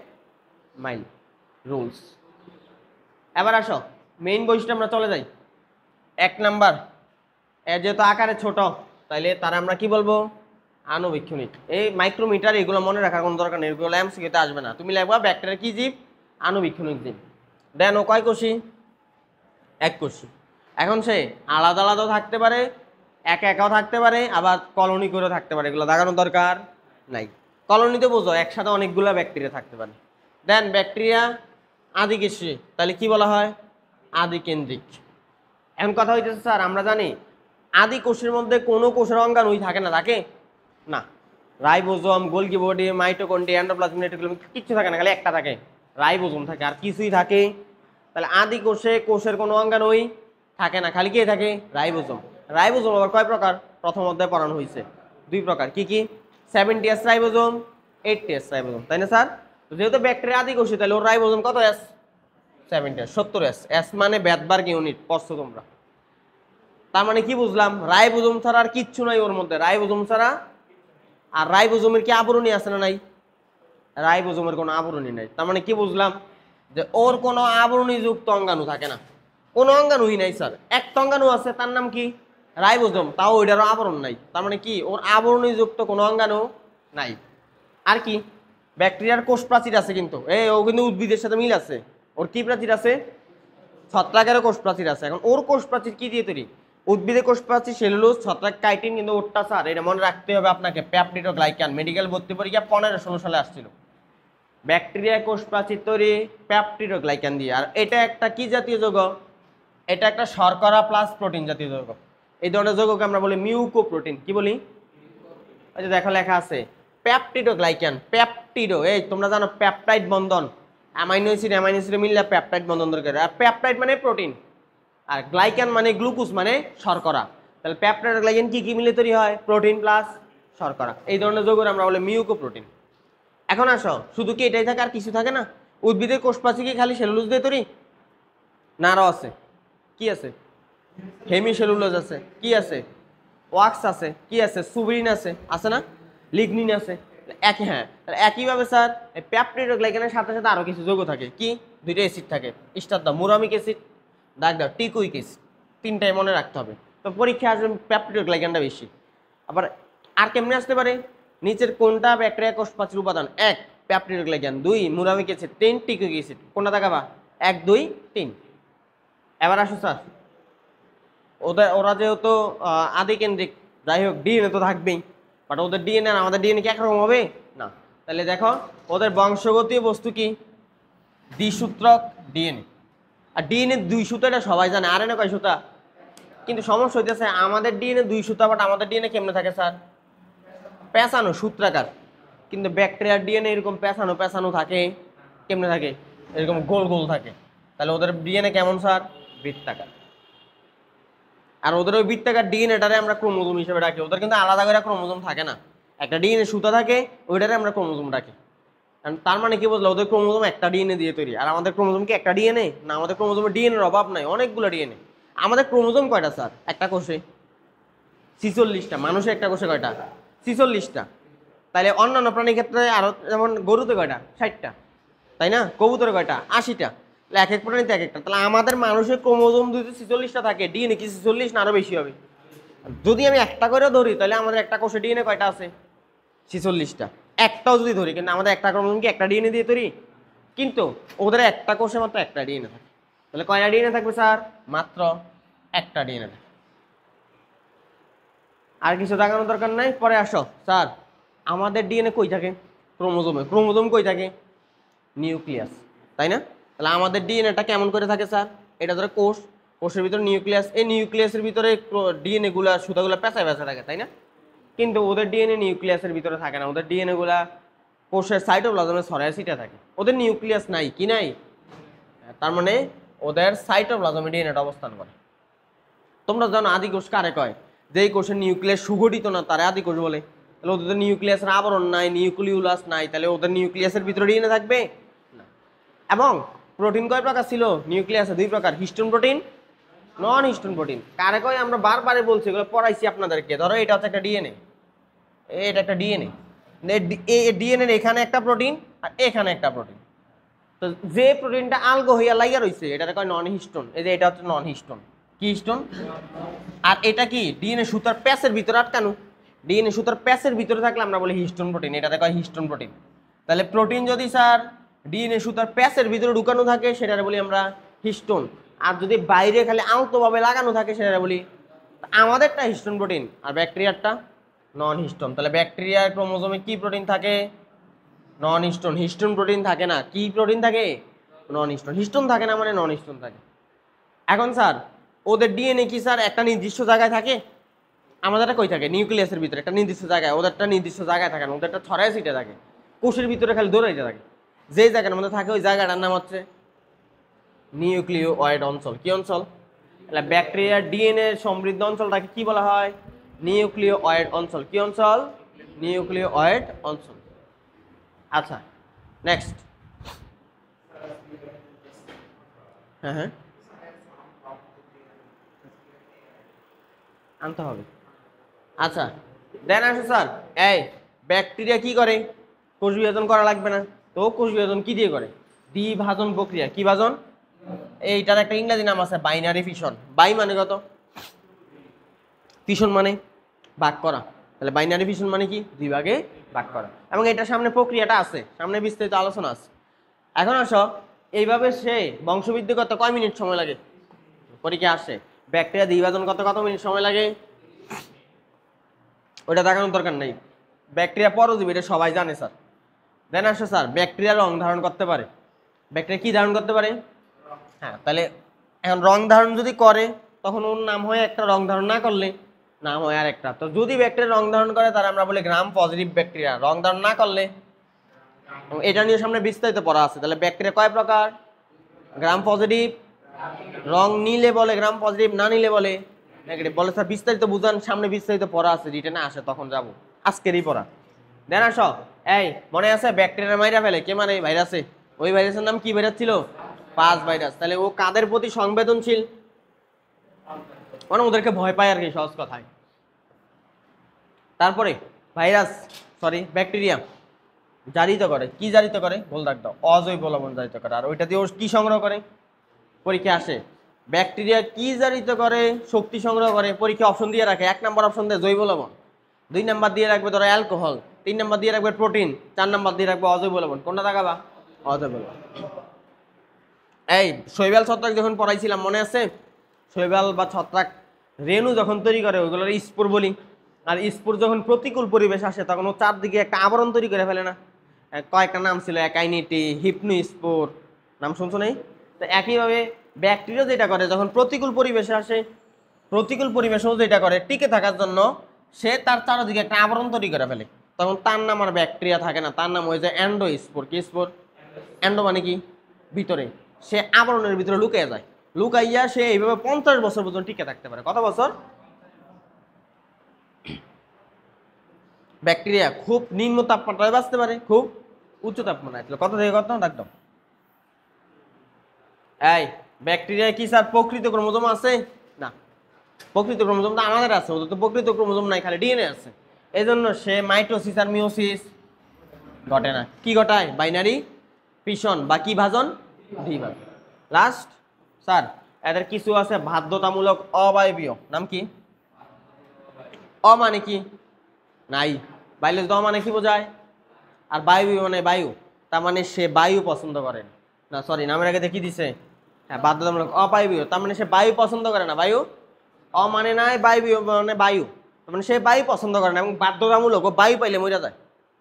my rules. এবার আসো মেইন বৈশিষ্ট্য আমরা চলে যাই। 1 নাম্বার, এর যেহেতু আকারে ছোট তাইলে তারা আমরা কি বলবো? আণুবীক্ষণিক। এই মাইক্রোমিটার এগুলো মনে রাখার কোনো দরকার নেই, এগুলো এমসিকিউতে আসবে না। তুমি লিখবা ব্যাকটেরিয়া কি জীব? আণুবীক্ষণিক জীব। দেন ও কয় কোষী? এক কোষী। এখন সে আলাদা আলাদাও থাকতে পারে, একা একাও থাকতে পারে, আবার কলোনি করেও থাকতে পারে, এগুলো দেখানোর দরকার নাই। কলোনিতে বোঝো একসাথে অনেকগুলো ব্যাকটেরিয়া থাকতে পারে। দেন ব্যাকটেরিয়া আদিকেশী, তাহলে কি বলা হয়? আদিকেন্দ্রিক। এখন কথা হইতেছে স্যার আমরা জানি আদি কোষের মধ্যে কোনো কোষের অঙ্গাণুই থাকে না, থাকে না? Ribosome, Golgi body, mitochondria, endoplasm, reticulum কিচ্ছু থাকে না, খালি একটা থাকে, রাইবোজোম থাকে, আর কিছুই থাকে? তাহলে আদি কোষে কোষের কোনো অঙ্গাণুই থাকে না, খালি কি থাকে? রাইবোজোম। রাইবোজোম আবার কয় প্রকার? প্রথম অধ্যায়ে পড়ানো হয়েছে 2 প্রকার। কি কি? 70S রাইবোজোম, 80S রাইবোজোম, তাই না স্যার? যেহেতু ব্যাকটেরিয়া আদি কোষে তাহলে ওর রাইবোজোম কত এস? 70S, 70S। এস মানে ব্যাদবার্গ ইউনিট, পড়ছো তোমরা। তার মানে কি বুঝলাম? রাইবোজোম ছাড়া আর কিচ্ছু নাই ওর মধ্যে, রাইবোজোম ছাড়া। আর রাইবোজোমের কি আবরণী আছে না নাই? রাইবোজোমের কোনো আবরণী নাই। তার মানে কি বুঝলাম? যে ওর কোনো আবরণীযুক্ত অঙ্গাণু থাকে না, কোনো অঙ্গাণুই নাই স্যার। একটা অঙ্গাণু আছে, তার নাম কি? রাইবোজোম, তাও ওইটারও আবরণ নাই। তার মানে কি? ওর আবরণীযুক্ত কোনো অঙ্গাণু নাই। আর কি? ব্যাকটেরিয়ার কোষ প্রাচীর আছে, কিন্তু ও কিন্তু উদ্ভিদের সাথে মিল আছে। ওর কি প্রাচীর আছে? ছত্রাকেরও কোষ প্রাচীর আছে। এখন ওর কোষ প্রাচীর কি দিয়ে তৈরি? উদ্ভিদের কোষ প্রাচীর সেলুলোজ, ছত্রাক, কাইটিন, কিন্তু ওরটা স্যার এটা মনে রাখতে হবে আপনাকে, পেপটিডোগ্লাইকান। মেডিকেল ভর্তি পরীক্ষা 15-16 সালে আসছিল। ব্যাকটেরিয়া কোষ প্রাচীর তৈরি পেপটিডোগ্লাইকান দিয়ে। আর এটা একটা কি জাতীয় যৌগ? এটা একটা শর্করা প্লাস প্রোটিন জাতীয় যৌগ। এই ধরনের যৌগকে আমরা বলি মিউকোপ্রোটিন। কি বলি? ওই যে দেখো লেখা আছে পেপটিডোগ্লাইকান। পেপটিডো, এই তোমরা জানো পেপটাইড বন্ধন, অ্যামাইনো অ্যাসিড মিললে পেপটাইড বন্ধন দরকার। আর পেপটাইড মানে প্রোটিন, আর গ্লাইকান মানে গ্লুকোজ মানে শর্করা। তাহলে পেপটাইড আর গ্লাইকান কি কি মিলে তৈরি হয়? প্রোটিন প্লাস শর্করা। এই ধরনের যৌগ আমরা বলি মিউকোপ্রোটিন। এখন আসো, শুধু কি এটাই থাকে আর কিছু থাকে না? উদ্ভিদের কোষ প্রাচীর কি খালি সেলুলোজ দিয়ে তৈরি? না, আরও আছে। কি আছে? হেমিসেলুলোজ আছে, কি আছে? ওয়াক্স আছে, কি আছে? সুবিরিন আছে, আছে না? লিগনিন আছে। একই, হ্যাঁ, একইভাবে স্যার এই পেপটিডোগ্লাইকানের সাথে সাথে আরো কিছু যৌগ থাকে। কি? 2টা অ্যাসিড থাকে। স্টার দাও, মুরামিক অ্যাসিড, দাগ দাও টিকুইক অ্যাসিড। 3টাই মনে রাখতে হবে। তো পরীক্ষা আসবে পেপটিডোগ্লাইকানটা বেশি। আবার আর কেমনে আসতে পারে? নিচের কোনটা ব্যাকটেরিয়া কোষ প্রাচীর উপাদান? 1 পেপটিডোগ্লাইকান, 2 মুরামিক অ্যাসিড, 3 টিকুইক অ্যাসিড। কোনটা দেখাবা? 1, 2, 3। এবার আসো স্যার, ওরা যেহেতু আদিকেন্দ্রিক, যাই হোক ডিএনএ তো থাকবেই, বাট ওদের ডিএনএ আর আমাদের ডিএনএ কি একরকম হবে? না। তাহলে দেখো ওদের বংশগতীয় বস্তু কি? দ্বিসূত্রক ডিএনএ। আর ডিএনএ 2 সুতা, এটা সবাই জানে। আরএনএ কয় সুতা? কিন্তু সমস্যা হইতেছে আমাদের ডিএনএ 2 সুতা, বাট আমাদের ডিএনএ কেমনে থাকে স্যার? পেঁচানো, সূত্রাকার। কিন্তু ব্যাকটেরিয়ার ডিএনএ এরকম পেঁচানো পেঁচানো থাকে। কেমনে থাকে? এরকম গোল গোল থাকে। তাহলে ওদের ডিএনএ কেমন স্যার? বৃত্তাকার। আর ওদের ওই বৃত্তাকার ডিএনএটারে আমরা ক্রোমোজোম হিসেবে রাখি। ওদের কিন্তু আলাদা করে ক্রোমোজোম থাকে না, একটা ডিএনএ সুতা থাকে, ওইটারে আমরা ক্রোমোজোম রাখি। তার মানে কি বুঝলো? ওদের ক্রোমোজোম একটা ডিএনএ দিয়ে তৈরি। আর আমাদের ক্রোমোজোম কি একটা ডিএনএ? না, আমাদের ক্রোমোজোমের ডিএনএর অভাব নাই, অনেকগুলো ডিএনএ। আমাদের ক্রোমোজোম কয়টা স্যার? একটা কোষে 46টা। মানুষের একটা কোষে কয়টা? 46টা। তাহলে অন্যান্য প্রাণীর ক্ষেত্রে আরো, যেমন গরুতে কয়টা? 60টা, তাই না? কবুতরে কয়টা? 80টা। এক এক প্রাণীতে এক একটা। তাহলে আমাদের মানুষের ক্রোমোজোম যদি 46টা থাকে, ডিএনএ কি 46 না আরো বেশি হবে? যদি আমি একটা করে ধরি তাহলে আমাদের একটা কোষে ডিএনএ কয়টা আছে? 46টা। একটাও যদি ধরি, কিন্তু আমাদের একটা ক্রোমোজোম কি একটা ডিএনএ দিয়ে তৈরি? কিন্তু ওদের একটা কোষে মাত্র একটা ডিএনএ থাকে। তাহলে কয়টা ডিএনএ থাকবে স্যার? মাত্র একটা ডিএনএ থাকে। আর কিছু দেখানোর দরকার নাই। পরে আসো স্যার, আমাদের ডিএনএ কই থাকে? ক্রোমোজোমে। ক্রোমোজোম কই থাকে? নিউক্লিয়াস, তাই না? তাহলে আমাদের ডিএনএটা কেমন করে থাকে স্যার? এটা ধরো কোষ, কোষের ভিতরে নিউক্লিয়াস, এই নিউক্লিয়াসের ভিতরে ডিএনএ গুলা সুতাগুলা পেঁচায় পেঁচা থাকে, তাই না? কিন্তু ওদের ডিএনএ নিউক্লিয়াসের ভিতরে থাকে না, ওদের ডিএনএ গুলা কোষের সাইটোপ্লাজমে ছড়ায় ছিটা থাকে। ওদের নিউক্লিয়াস নাই, কি নাই? তার মানে ওদের সাইটোপ্লাজমে ডিএনএটা অবস্থান করে। তোমরা জানো আদি কোষ কারে কয়? যেই কোষের নিউক্লিয়াস সুগঠিত না তারে আদি কোষ বলে। তাহলে ওদের নিউক্লিয়াসের আবরণ নাই, নিউক্লিউলাস নাই, তাহলে ওদের নিউক্লিয়াসের ভিতরে ডিএনএ থাকবে না। এবং প্রোটিন কয় প্রকার ছিল নিউক্লিয়াসে? 2 প্রকার, হিস্টোন প্রোটিন, নন হিস্টোন প্রোটিন। কারে কয় আমরা বারবারে বলছি, এগুলো পড়াইছি আপনাদেরকে। ধরো এটা হচ্ছে একটা ডিএনএ, এটা একটা ডিএনএ, ডিএনএর এখানে একটা প্রোটিন আর এখানে একটা প্রোটিন। তো যে প্রোটিনটা আলগো হইয়া লাইয়া রইছে এটাকে কয় নন হিস্টোন। এই যে এটা হচ্ছে নন হিস্টোন। কি হিস্টোন? আর এটা কি ডিএনএ সুতার প্যাচের ভিতরে আটকানো। ডিএনএ সুতার প্যাচের ভিতরে থাকলে আমরা বলি হিস্টোন প্রোটিন, এটাকে কয় হিস্টোন প্রোটিন। তাহলে প্রোটিন যদি স্যার ডিএনএ সুতার প্যাচের ভিতরে ঢুকানো থাকে সেটাকে বলি আমরা হিস্টোন। আর যদি বাইরে খালি আলতোভাবে লাগানো থাকে সেটাকে বলি, আমাদেরটা হিস্টোন প্রোটিন আর ব্যাকটেরিয়ারটা নন হিস্টোন। তাহলে ব্যাকটেরিয়ার ক্রোমোজোমে কি প্রোটিন থাকে? নন হিস্টোন। হিস্টোন প্রোটিন থাকে না, কি প্রোটিন থাকে? নন হিস্টোন। হিস্টোন থাকে না মানে নন হিস্টোন থাকে। এখন স্যার ওদের ডিএনএ কি স্যার একটা নির্দিষ্ট জায়গায় থাকে? আমাদেরটা কই থাকে? নিউক্লিয়াসের ভিতরে একটা নির্দিষ্ট জায়গায়। ওদেরটা নির্দিষ্ট জায়গায় থাকে না, ওদেরটা ছড়ায় ছিটে থাকে, কোষের ভিতরে খালি দৌড়াইতে থাকে। যে জায়গার মধ্যে থাকে ওই জায়গাটার নাম হচ্ছে নিউক্লিওয়েড অঞ্চল। কি অঞ্চল? তাহলে ব্যাকটেরিয়ার ডিএনএ সমৃদ্ধ অঞ্চলটাকে কি বলা হয়? নিউক্লিওয়েড অঞ্চল। কি অঞ্চল? নিউক্লিওয়েড অঞ্চল। আচ্ছা নেক্সট। হ্যাঁ হ্যাঁ আনতে হবে। আচ্ছা দেন আসো স্যার, এই ব্যাকটেরিয়া কি করে? কোষ বিভাজন করা লাগবে না তো? কোষ বিভাজন কি দিয়ে করে? দ্বিভাজন প্রক্রিয়া। কি ভাজন? এইটার একটা ইংরেজি নাম আছে বাইনারি ফিশন। বাই মানে কত? ফিশন মানে ভাগ করা। তাহলে বাইনারি ফিশন মানে কি? 2 ভাগে ভাগ করা। এবং এটার সামনে প্রক্রিয়াটা আছে, সামনে বিস্তারিত আলোচনা আছে। এখন আসো, এইভাবে সে বংশবৃদ্ধি করতে কয় মিনিট সময় লাগে? পরীক্ষা আসে ব্যাকটেরিয়া দ্বিভাজন করতে কত মিনিট সময় লাগে? ওটা দেখানোর দরকার নেই। ব্যাকটেরিয়া পরজীবী, এটা সবাই জানে স্যার। দেন আসো স্যার, ব্যাকটেরিয়া রং ধারণ করতে পারে। ব্যাকটেরিয়া কি ধারণ করতে পারে? হ্যাঁ, তাহলে এখন রং ধারণ যদি করে তখন ওর নাম হয় একটা, রং ধারণ না করলে নাম হয় আর একটা। তো যদি ব্যাকটেরিয়া রং ধারণ করে তারা আমরা বলি গ্রাম পজিটিভ ব্যাকটেরিয়া। রং ধারণ না করলে, এটা নিয়ে সামনে বিস্তারিত পড়া আছে। তাহলে ব্যাকটেরিয়া কয় প্রকার? গ্রাম পজিটিভ, রং নিলে বলে গ্রাম পজিটিভ, না নিলে বলে নেগেটিভ। বলে স্যার বিস্তারিত বুঝান, সামনে বিস্তারিত পড়া আছে, রিটেনে আসে তখন যাবো, আজকেরই পড়া। দেন আসো, এই মনে আছে ব্যাকটেরিয়া মাইরা ফেলে কে? মানে ভাইরাসে। ওই ভাইরাসের নাম কি ভাইরাস ছিল? Pass virus. তাহলে ও কাদের প্রতি সংবেদনশীল? মানে ওদেরকে ভয় পায় আর কি, সহজ কথায়। তারপরে ভাইরাস, সরি ব্যাকটেরিয়া জারিত করে। কি জারিত করে? বল রাখ দাও, অজৈব লবণ জারিত করে। আর ওইটা দিয়ে ও কি সংগ্রহ করে? পরীক্ষা আসে ব্যাকটেরিয়া কি জারিত করে? শক্তি সংগ্রহ করে। পরীক্ষা অপশন দিয়ে রাখে, 1 নম্বর অপশন দেয় জৈব লবণ, 2 নম্বর দিয়ে রাখবে ধরো অ্যালকোহল, 3 নম্বর দিয়ে রাখবে প্রোটিন, 4 নম্বর দিয়ে রাখবে অজৈব লবণ। কোনটা দেখাবা? অজৈব লবণ। এই শৈবাল ছত্রাক যখন পড়াইছিলাম মনে আছে? শৈবাল বা ছত্রাক রেণু যখন তৈরি করে ওইগুলোর স্পোর বলি। আর স্পোর যখন প্রতিকূল পরিবেশ আসে তখন ও চারদিকে একটা আবরণ তৈরি করে ফেলে না? কয়েকটা নাম ছিল, অ্যাকাইনিটি, হিপনো স্পোর, নাম শুনছো নেই? তো একইভাবে ব্যাকটেরিয়া যেটা করে যখন প্রতিকূল পরিবেশে আসে, প্রতিকূল পরিবেশেও যেটা করে টিকে থাকার জন্য সে তার চারদিকে একটা আবরণ তৈরি করে ফেলে। তখন তার নাম আর ব্যাকটেরিয়া থাকে না, তার নাম হয়ে যায় অ্যান্ডো স্পোর। কি স্পোর? অ্যান্ডো মানে কি? ভিতরে। সে আবরণের ভিতরে লুকিয়ে যায়, লুকাইয়া সে এইভাবে 50 বছর পর্যন্ত টিকে থাকতে পারে। কত বছর? ব্যাকটেরিয়া খুব নিম্ন তাপমাত্রায় বাঁচতে পারে, খুব উচ্চ তাপমাত্রায়। কত থেকে কত রাখতাম? এই ব্যাকটেরিয়া কি স্যার প্রকৃত ক্রোমোজোম আছে? না, প্রকৃত ক্রোমোজোম তো আমাদের আছে, ওদের তো প্রকৃত ক্রোমোজোম নাই, খালি ডিএনএ আছে। এই জন্য সে মাইটোসিস আর মিওসিস ঘটে না। কি ঘটায়? বাইনারি ফিশন বা কি ভাজন? দ্বিভাজন। লাস্ট স্যার এদের কিছু আছে বাধ্যতামূলক অবায়বীয়। নাম কি? অ মানে কি? নাই। বায়োলজি অ মানে কি বোঝায়? আর বায়বীয় মানে বায়ু, তার মানে সে বায়ু পছন্দ করে না। সরি, নামের আগে দেখি দিছে, হ্যাঁ বাধ্যতামূলক। অবায়বীয় তার মানে সে বায়ু পছন্দ করে না। বায়ু অ মানে নাই, বায়বীয় মানে বায়ু। মানে সে বায়ু পছন্দ করে না এবং বাধ্যতামূলক ও বায়ু পাইলে মরে যায়,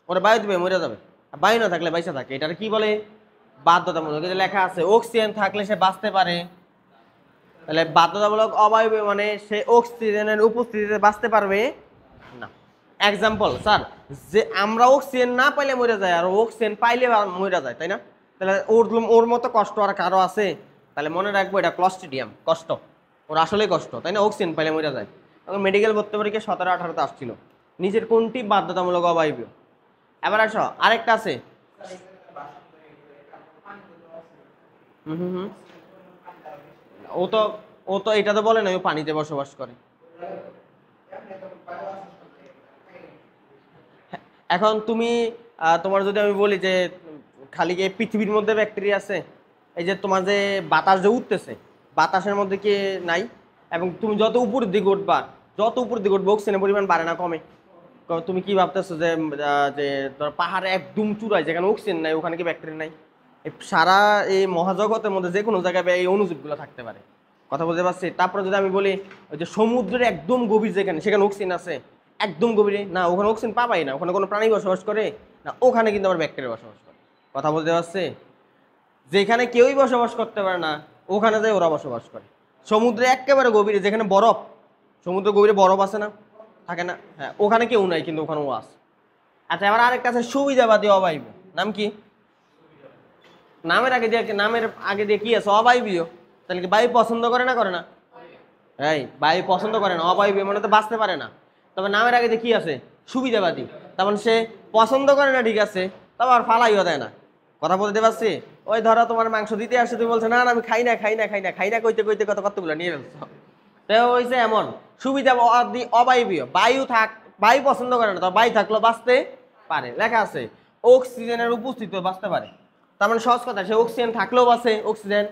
ওরা বায়ু দিবে মরে যাবে, আর বায়ু না থাকলে বাইসা থাকে। এটার কি বলে? বাধ্যতামূলক। এই যে লেখা আছে অক্সিজেন থাকলে সে বাঁচতে পারে, তাহলে বাধ্যতামূলক অবায়বীয় মানে সে অক্সিজেনের উপস্থিতিতে বাঁচতে পারবে না। এক্সাম্পল স্যার, যে আমরা অক্সিজেন না পাইলে মরে যায় আর অক্সিজেন পাইলে মরে যায়, তাই না? তাহলে ওর মতো কষ্ট আর কারো আছে? তাহলে মনে রাখবো এটা ক্লস্ট্রিডিয়াম, কষ্ট, ওর আসলেই কষ্ট, তাই না? অক্সিজেন পাইলে মরে যায়। এবং মেডিকেল ভর্তি পরীক্ষা 17-18-তে আসছিল। নিজের কোনটি বাধ্যতামূলক অবায়বীয়? এবার আসো আরেকটা আছে। হুম হুম হুম ও তো ও তো এটা তো বলে না ও পানিতে বসবাস করে। এখন তুমি তোমার যদি আমি বলি যে খালি কি পৃথিবীর মধ্যে ব্যাকটেরিয়া আছে? এই যে তোমার যে বাতাস যে উঠতেছে, বাতাসের মধ্যে কি নাই? এবং তুমি যত উপরের দিকে উঠবা, যত উপরের দিকে উঠবে অক্সিজেনের পরিমাণ বাড়ে না কমে? তুমি কি ভাবতেছো যে যে ধর পাহাড়ে একদম চূড়ায় যেখানে অক্সিজেন নাই ওখানে কি ব্যাকটেরিয়া নাই? সারা এই মহাজগতের মধ্যে যে কোনো জায়গায় এই অণুজীবগুলো থাকতে পারে। কথা বলতে পারছি? তারপরে যদি আমি বলি ওই যে সমুদ্রের একদম গভীর যেখানে, সেখানে অক্সিজেন আছে? একদম গভীরে না, ওখানে অক্সিজেন পাবাই না। ওখানে কোনো প্রাণী বসবাস করে না, ওখানে কিন্তু আবার ব্যাকটেরিয়া বসবাস করে। কথা বলতে পারছি? যেখানে কেউই বসবাস করতে পারে না ওখানে যায় ওরা বসবাস করে। সমুদ্রে একেবারে গভীরে যেখানে বরফ, সমুদ্র গভীরে বরফ আছে না? থাকে না? হ্যাঁ, ওখানে কেউ নাই কিন্তু ওখানে ও আছে। আচ্ছা, আবার আরেকটা আছে সুবিধাবাদী অবায়বীয়। নাম কি? নামের আগে দিয়ে কি আছে? অবায়বীয়। তাহলে কি বায়ু পছন্দ করে না করে না? এই বায়ু পছন্দ করে না, অবায়বীয় মানে তো বাঁচতে পারে না। তবে নামের আগে দিয়ে কি আছে? সুবিধাবাদী। তেমন সে পছন্দ করে না ঠিক আছে, তবে আর ফালাইও দেয় না। কথা বলতে পারছি? ওই ধরো তোমার মাংস দিতে আসছে, তুমি বলছো না না আমি খাই না খাই না খাই না খাই না, কইতে কইতে কতগুলো নিয়ে ফেলছো। তো হয়েছে এমন সুবিধাবাদী অবায়বীয়, বায়ু পছন্দ করে না, তবে বায়ু থাকলেও বাঁচতে পারে। লেখা আছে অক্সিজেনের উপস্থিতিও বাঁচতে পারে। তার মানে সহজ কথা, সে অক্সিজেন থাকলেও বাঁচে, অক্সিজেন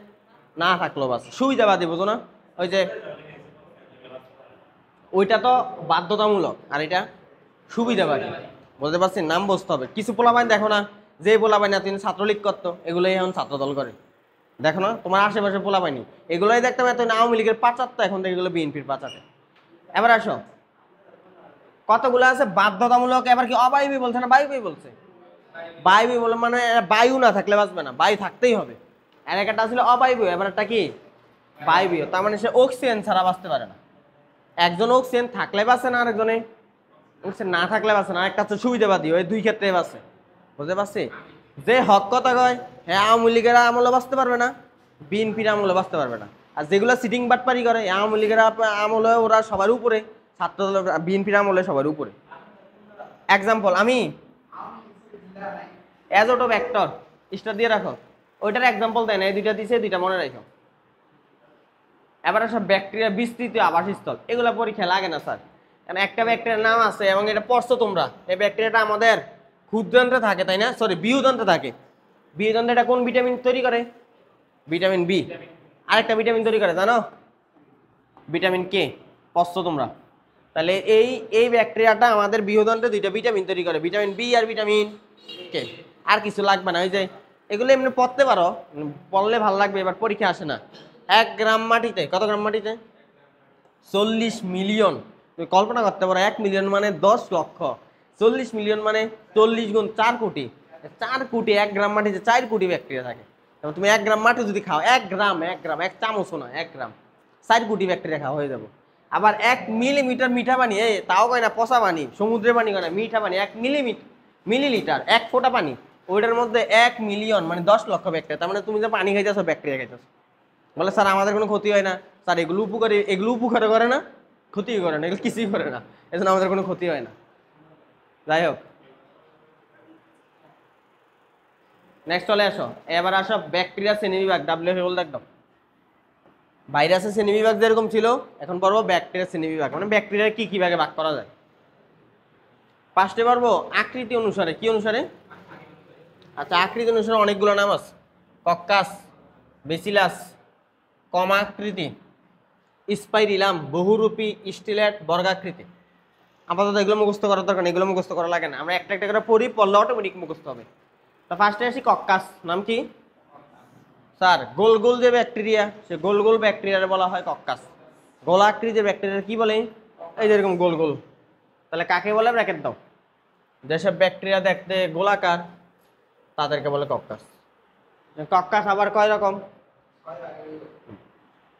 না থাকলেও বাঁচে। সুবিধাবাদী বুঝো না? ওই যে ওইটা তো বাধ্যতামূলক আর এটা সুবিধাবাদী। বুঝতে পারছি? নাম বুঝতে হবে। কিছু পোলাপাইন দেখো না, যে পোলাপাইন না তিনি ছাত্রলীগ করতো এগুলোই এখন ছাত্রদল করে। দেখো না তোমার আশেপাশে পোলাপাইনি, এগুলোই দেখতাম এত আওয়ামী লীগের পাচারতো, এখন দেখে এগুলো বিএনপির পাচারে। এবার আসো, কতগুলো আছে বাধ্যতামূলক, এবার কি অবায়বী বলছে না বায়ুবী বলছে? বায়ুবী বলে মানে বায়ু না থাকলে বাঁচবে না, বায়ু থাকতেই হবে। আর একটা ছিল অবায়বীয়, এবার একটা কি বায়বীয়। তার মানে সে অক্সিজেন ছাড়া বাঁচতে পারে না। একজন অক্সিজেন থাকলে বাঁচে না, আরেকজনে অক্সিজেন না থাকলে বাঁচে না। একটা হচ্ছে সুবিধাবাদী, ওই দুই ক্ষেত্রে বাঁচে। বুঝতে পারছি? যে হক কথা কয় হ্যাঁ আওয়ামী লীগের আমলে বাঁচতে পারবে না, বিএনপির আমলে বাঁচতে পারবে না। আর যেগুলো সিটিং বাটপারি করে আওয়ামী লীগের আমলে ওরা সবার উপরে, ছাত্র বিএনপির আমলে সবার উপরে। এক্সাম্পল, আমি অ্যাজোটো ভেক্টর স্টার দিয়ে রাখো, ওইটার এক্সাম্পল দেয় না, এই দুইটা দিছে, দুইটা মনে রাখো। এবার সব ব্যাকটেরিয়া বিস্তৃত আবাসস্থল, এগুলো পরীক্ষা লাগে না স্যার, কারণ একটা ব্যাকটেরিয়ার নাম আছে এবং এটা পড়ছো তোমরা। এই ব্যাকটেরিয়াটা আমাদের ক্ষুদ্রান্তে থাকে, তাই না? সরি, বৃহদান্তে থাকে। বৃহদান্তে এটা কোন ভিটামিন তৈরি করে? Vitamin B. আরেকটা ভিটামিন তৈরি করে জানো? Vitamin K. পড়ছো তোমরা? তাহলে এই এই ব্যাকটেরিয়াটা আমাদের বৃহদান্তে দুইটা ভিটামিন তৈরি করে, ভিটামিন বি আর ভিটামিন কে। আর কিছু লাগবে না, ওই যে এগুলো এমনি পড়তে পারো, পড়লে ভালো লাগবে। এবার পরীক্ষা আসে না। 1 গ্রাম মাটিতে, কত গ্রাম মাটিতে? 40 মিলিয়ন। তুমি কল্পনা করতে পারো 1 মিলিয়ন মানে 10 লক্ষ, 40 মিলিয়ন মানে 40 গুণ 4 কোটি। 4 কোটি 1 গ্রাম মাটিতে 4 কোটি ব্যাকটেরিয়া থাকে। এবং তুমি 1 গ্রাম মাটি যদি খাও, 1 গ্রাম 1 চামচও না, 1 গ্রাম 4 কোটি ব্যাকটেরিয়া খাওয়া হয়ে যাবে। আবার 1 মিলিমিটার মিঠা পানি, তাও কয় না পচা পানি, সমুদ্রের পানি কয় না, মিঠা পানি 1 মিলিলিটার, 1 ফোঁটা পানি, ওইটার মধ্যে 1 মিলিয়ন মানে 10 লক্ষ ব্যাকটেরিয়া। তার মানে তুমি যে পানি খাইতেছো ব্যাকটেরিয়া খাইতেছো। বলে স্যার আমাদের কোনো ক্ষতি হয় না। স্যার এগুলো উপকারী, এগুলো উপকার করে না, ক্ষতি করে না, এগুলো কিছুই করে না, এজন্য আমাদের কোনো ক্ষতি হয় না। যাই হোক, নেক্সট চলে আসো। এবার আসো ব্যাকটেরিয়া শ্রেণীবিভাগ, WHO একদম। ভাইরাসের শ্রেণীবিভাগ যেরকম ছিল, এখন পড়বো ব্যাকটেরিয়া শ্রেণীবিভাগ, মানে ব্যাকটেরিয়া কি কি ভাগে ভাগ করা যায়। ফার্স্টে পারবো আকৃতি অনুসারে। কি অনুসারে? আচ্ছা, আকৃতি অনুসারে অনেকগুলো নাম আছে। কক্কাস, বেসিলাস, কমাকৃতি, স্পাইরিলাম, বহুরূপী, স্টিলেট, বর্গাকৃতি। আপাতত এগুলো মুখস্থ করার দরকার নেই, এগুলো মুখস্থ করা লাগে না, আমরা একটা একটা করে পড়ি, পড়লে অটোমেটিক মুখস্থ হবে। তো ফার্স্টে আসি কক্কাস। নাম কি স্যার? গোল গোল যে ব্যাকটেরিয়া, সে গোল গোল ব্যাকটেরিয়া বলা হয় কক্কাস। গোলাকৃতির ব্যাকটেরিয়া কি বলে? এই যে এরকম গোল গোল, তাহলে কাকে বলে ব্র্যাকেট দাও? যেসব ব্যাকটেরিয়া দেখতে গোলাকার তাদেরকে বলে কক্কাস। কক্কাস আবার কয় রকম?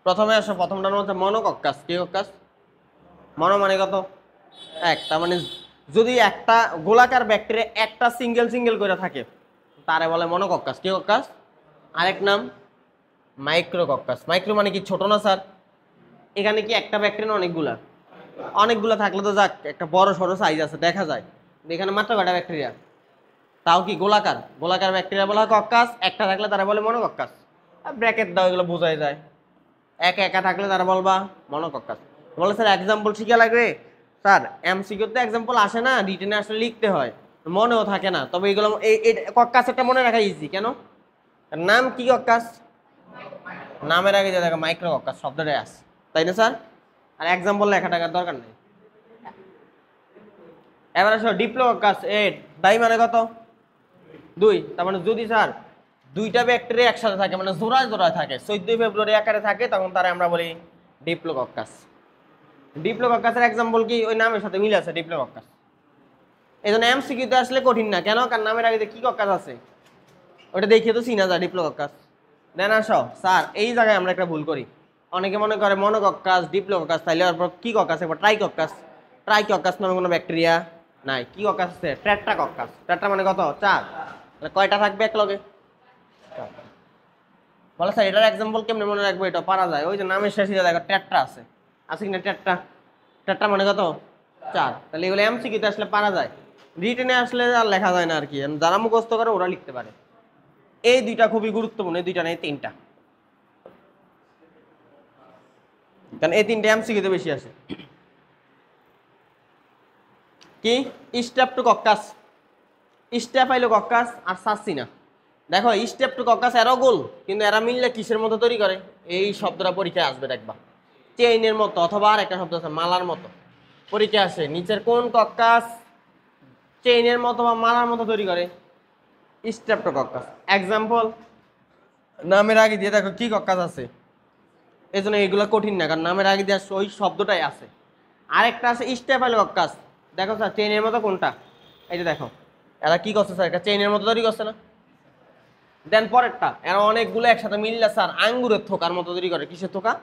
প্রথমে আসো, প্রথমটার মধ্যে মনোকক্কাস। কি কক্কাস? মনো মানে কত? এক। তার মানে যদি একটা গোলাকার ব্যাকটেরিয়া একটা সিঙ্গেল সিঙ্গেল করে থাকে তারে বলে মনোকক্কাস। কি কক্কাস? আরেক নাম মাইক্রোকক্কাস। মাইক্রো মানে কি ছোট না স্যার? এখানে কি একটা ব্যাকটেরিয়া অনেকগুলা? অনেকগুলা থাকলে তো যাক একটা বড় সড়ো সাইজ আছে দেখা যায়, এখানে মাত্র কয়টা ব্যাকটেরিয়া, তাও কি গোলাকার? গোলাকার ব্যাকটেরিয়া বলা হয় কক্কাস, একটা থাকলে তারা বলে মনোকক্কাস। ব্র্যাকেট দাও, এগুলো বোঝাই যায়। একা একা থাকলে তারা বলবা মনোকক্কাস। বলে স্যার এক্সাম্পল শিখা লাগবে। স্যার এমসিকিউতে এক্সাম্পল আসে না, রিটেনে আসলে লিখতে হয়, মনেও থাকে না। তবে এগুলো এই কক্কাস একটা মনে রাখা ইজি। কেন? নাম কি কক্কাস? নামের আগে যে দেখো মাইক্রোকক্কাস শব্দটাই আছে, তাই না স্যার? আর এক্সাম্পল লেখা টাকার দরকার নেই। এবার আসো ডিপ্লোকক্কাস। দাই মানে কত? 2। তার মানে যদি স্যার দুইটা ব্যাকটেরিয়া একসাথে থাকে, মানে জোড়ায় জোড়ায় থাকে, 14 ফেব্রুয়ারি আকারে থাকে, তখন তারা আমরা বলি ডিপ্লোকক্কাস। ডিপ্লোকক্কাসের এক্সাম্পল কি? ওই নামের সাথে মিল আছে, ডিপ্লোকক্কাস। এই জন্য এমসিকিউতে আসলে কঠিন না। কেন? কারণ নামের আগে কি কক্কাস আছে ওটা দেখিয়ে তো চিনা যায়, ডিপ্লোকক্কাস। দেন আসো স্যার এই জায়গায় আমরা একটা ভুল করি। অনেকে মনে করে মনোকক্কাস, ডিপ্লোকক্কাস, তাইলে তারপর কি কক্কাস? এবার ট্রাইকক্কাস। ট্রাইকক্কাস নামে কোনো ব্যাকটেরিয়া নাই। কি কক্কাস আছে? টেট্রাকক্কাস। টেট্রা মানে কত? 4। তাহলে কয়টা থাকবে এক লগে? বলে স্যার এটার এক্সাম্পল কেমনে মনে রাখবো? এটা পারা যায়, ওই যে নামের শেষে দেখো টেট্রা আছে, আছে কিনা? টেট্রা। টেট্রা মানে কত? 4। তাহলে এগুলো এমসিকিউতে আসলে পারা যায়, রিটেনে আসলে আর লেখা যায় না আর কি। যারা মুখস্থ করে ওরা লিখতে পারে। এই দুইটা খুবই গুরুত্বপূর্ণ, এই দুইটা নেই, তিনটা, কারণ এই তিনটা এমসিকিউতে বেশি আসে। কি? স্ট্রেপ্টোকক্কাস, স্ট্যাফাইলোকক্কাস আর সার্সিনা। দেখো স্ট্রেপ্টোকক্কাস এরাও গোল, কিন্তু এরা মিললে কিসের মতো তৈরি করে? এই শব্দটা পরীক্ষায় আসবে দেখবা, চেইনের মতো, অথবা আর একটা শব্দ আছে মালার মতো। পরীক্ষায় আসে নিচের কোন কক্কাস চেইনের মতো বা মালার মতো তৈরি করে? স্ট্রেপ্টোকক্কাস। এক্সাম্পল নামের আগে দিয়ে দেখো কি কক্কাস আছে, এই জন্য এগুলো কঠিন না, কারণ নামের আগে দিয়ে ওই শব্দটাই আছে। আরেকটা আছে স্ট্যাফাইলোকক্কাস। দেখো স্যার চেইনের মতো কোনটা? এই যে দেখো, এরা কি করছে স্যার? একটা চেইনের মতো তৈরি করছে না? দেন পরেরটা, এরা অনেকগুলো একসাথে মিললে স্যার আঙ্গুরের থোকার মতো তৈরি করে। কিসের থোকা?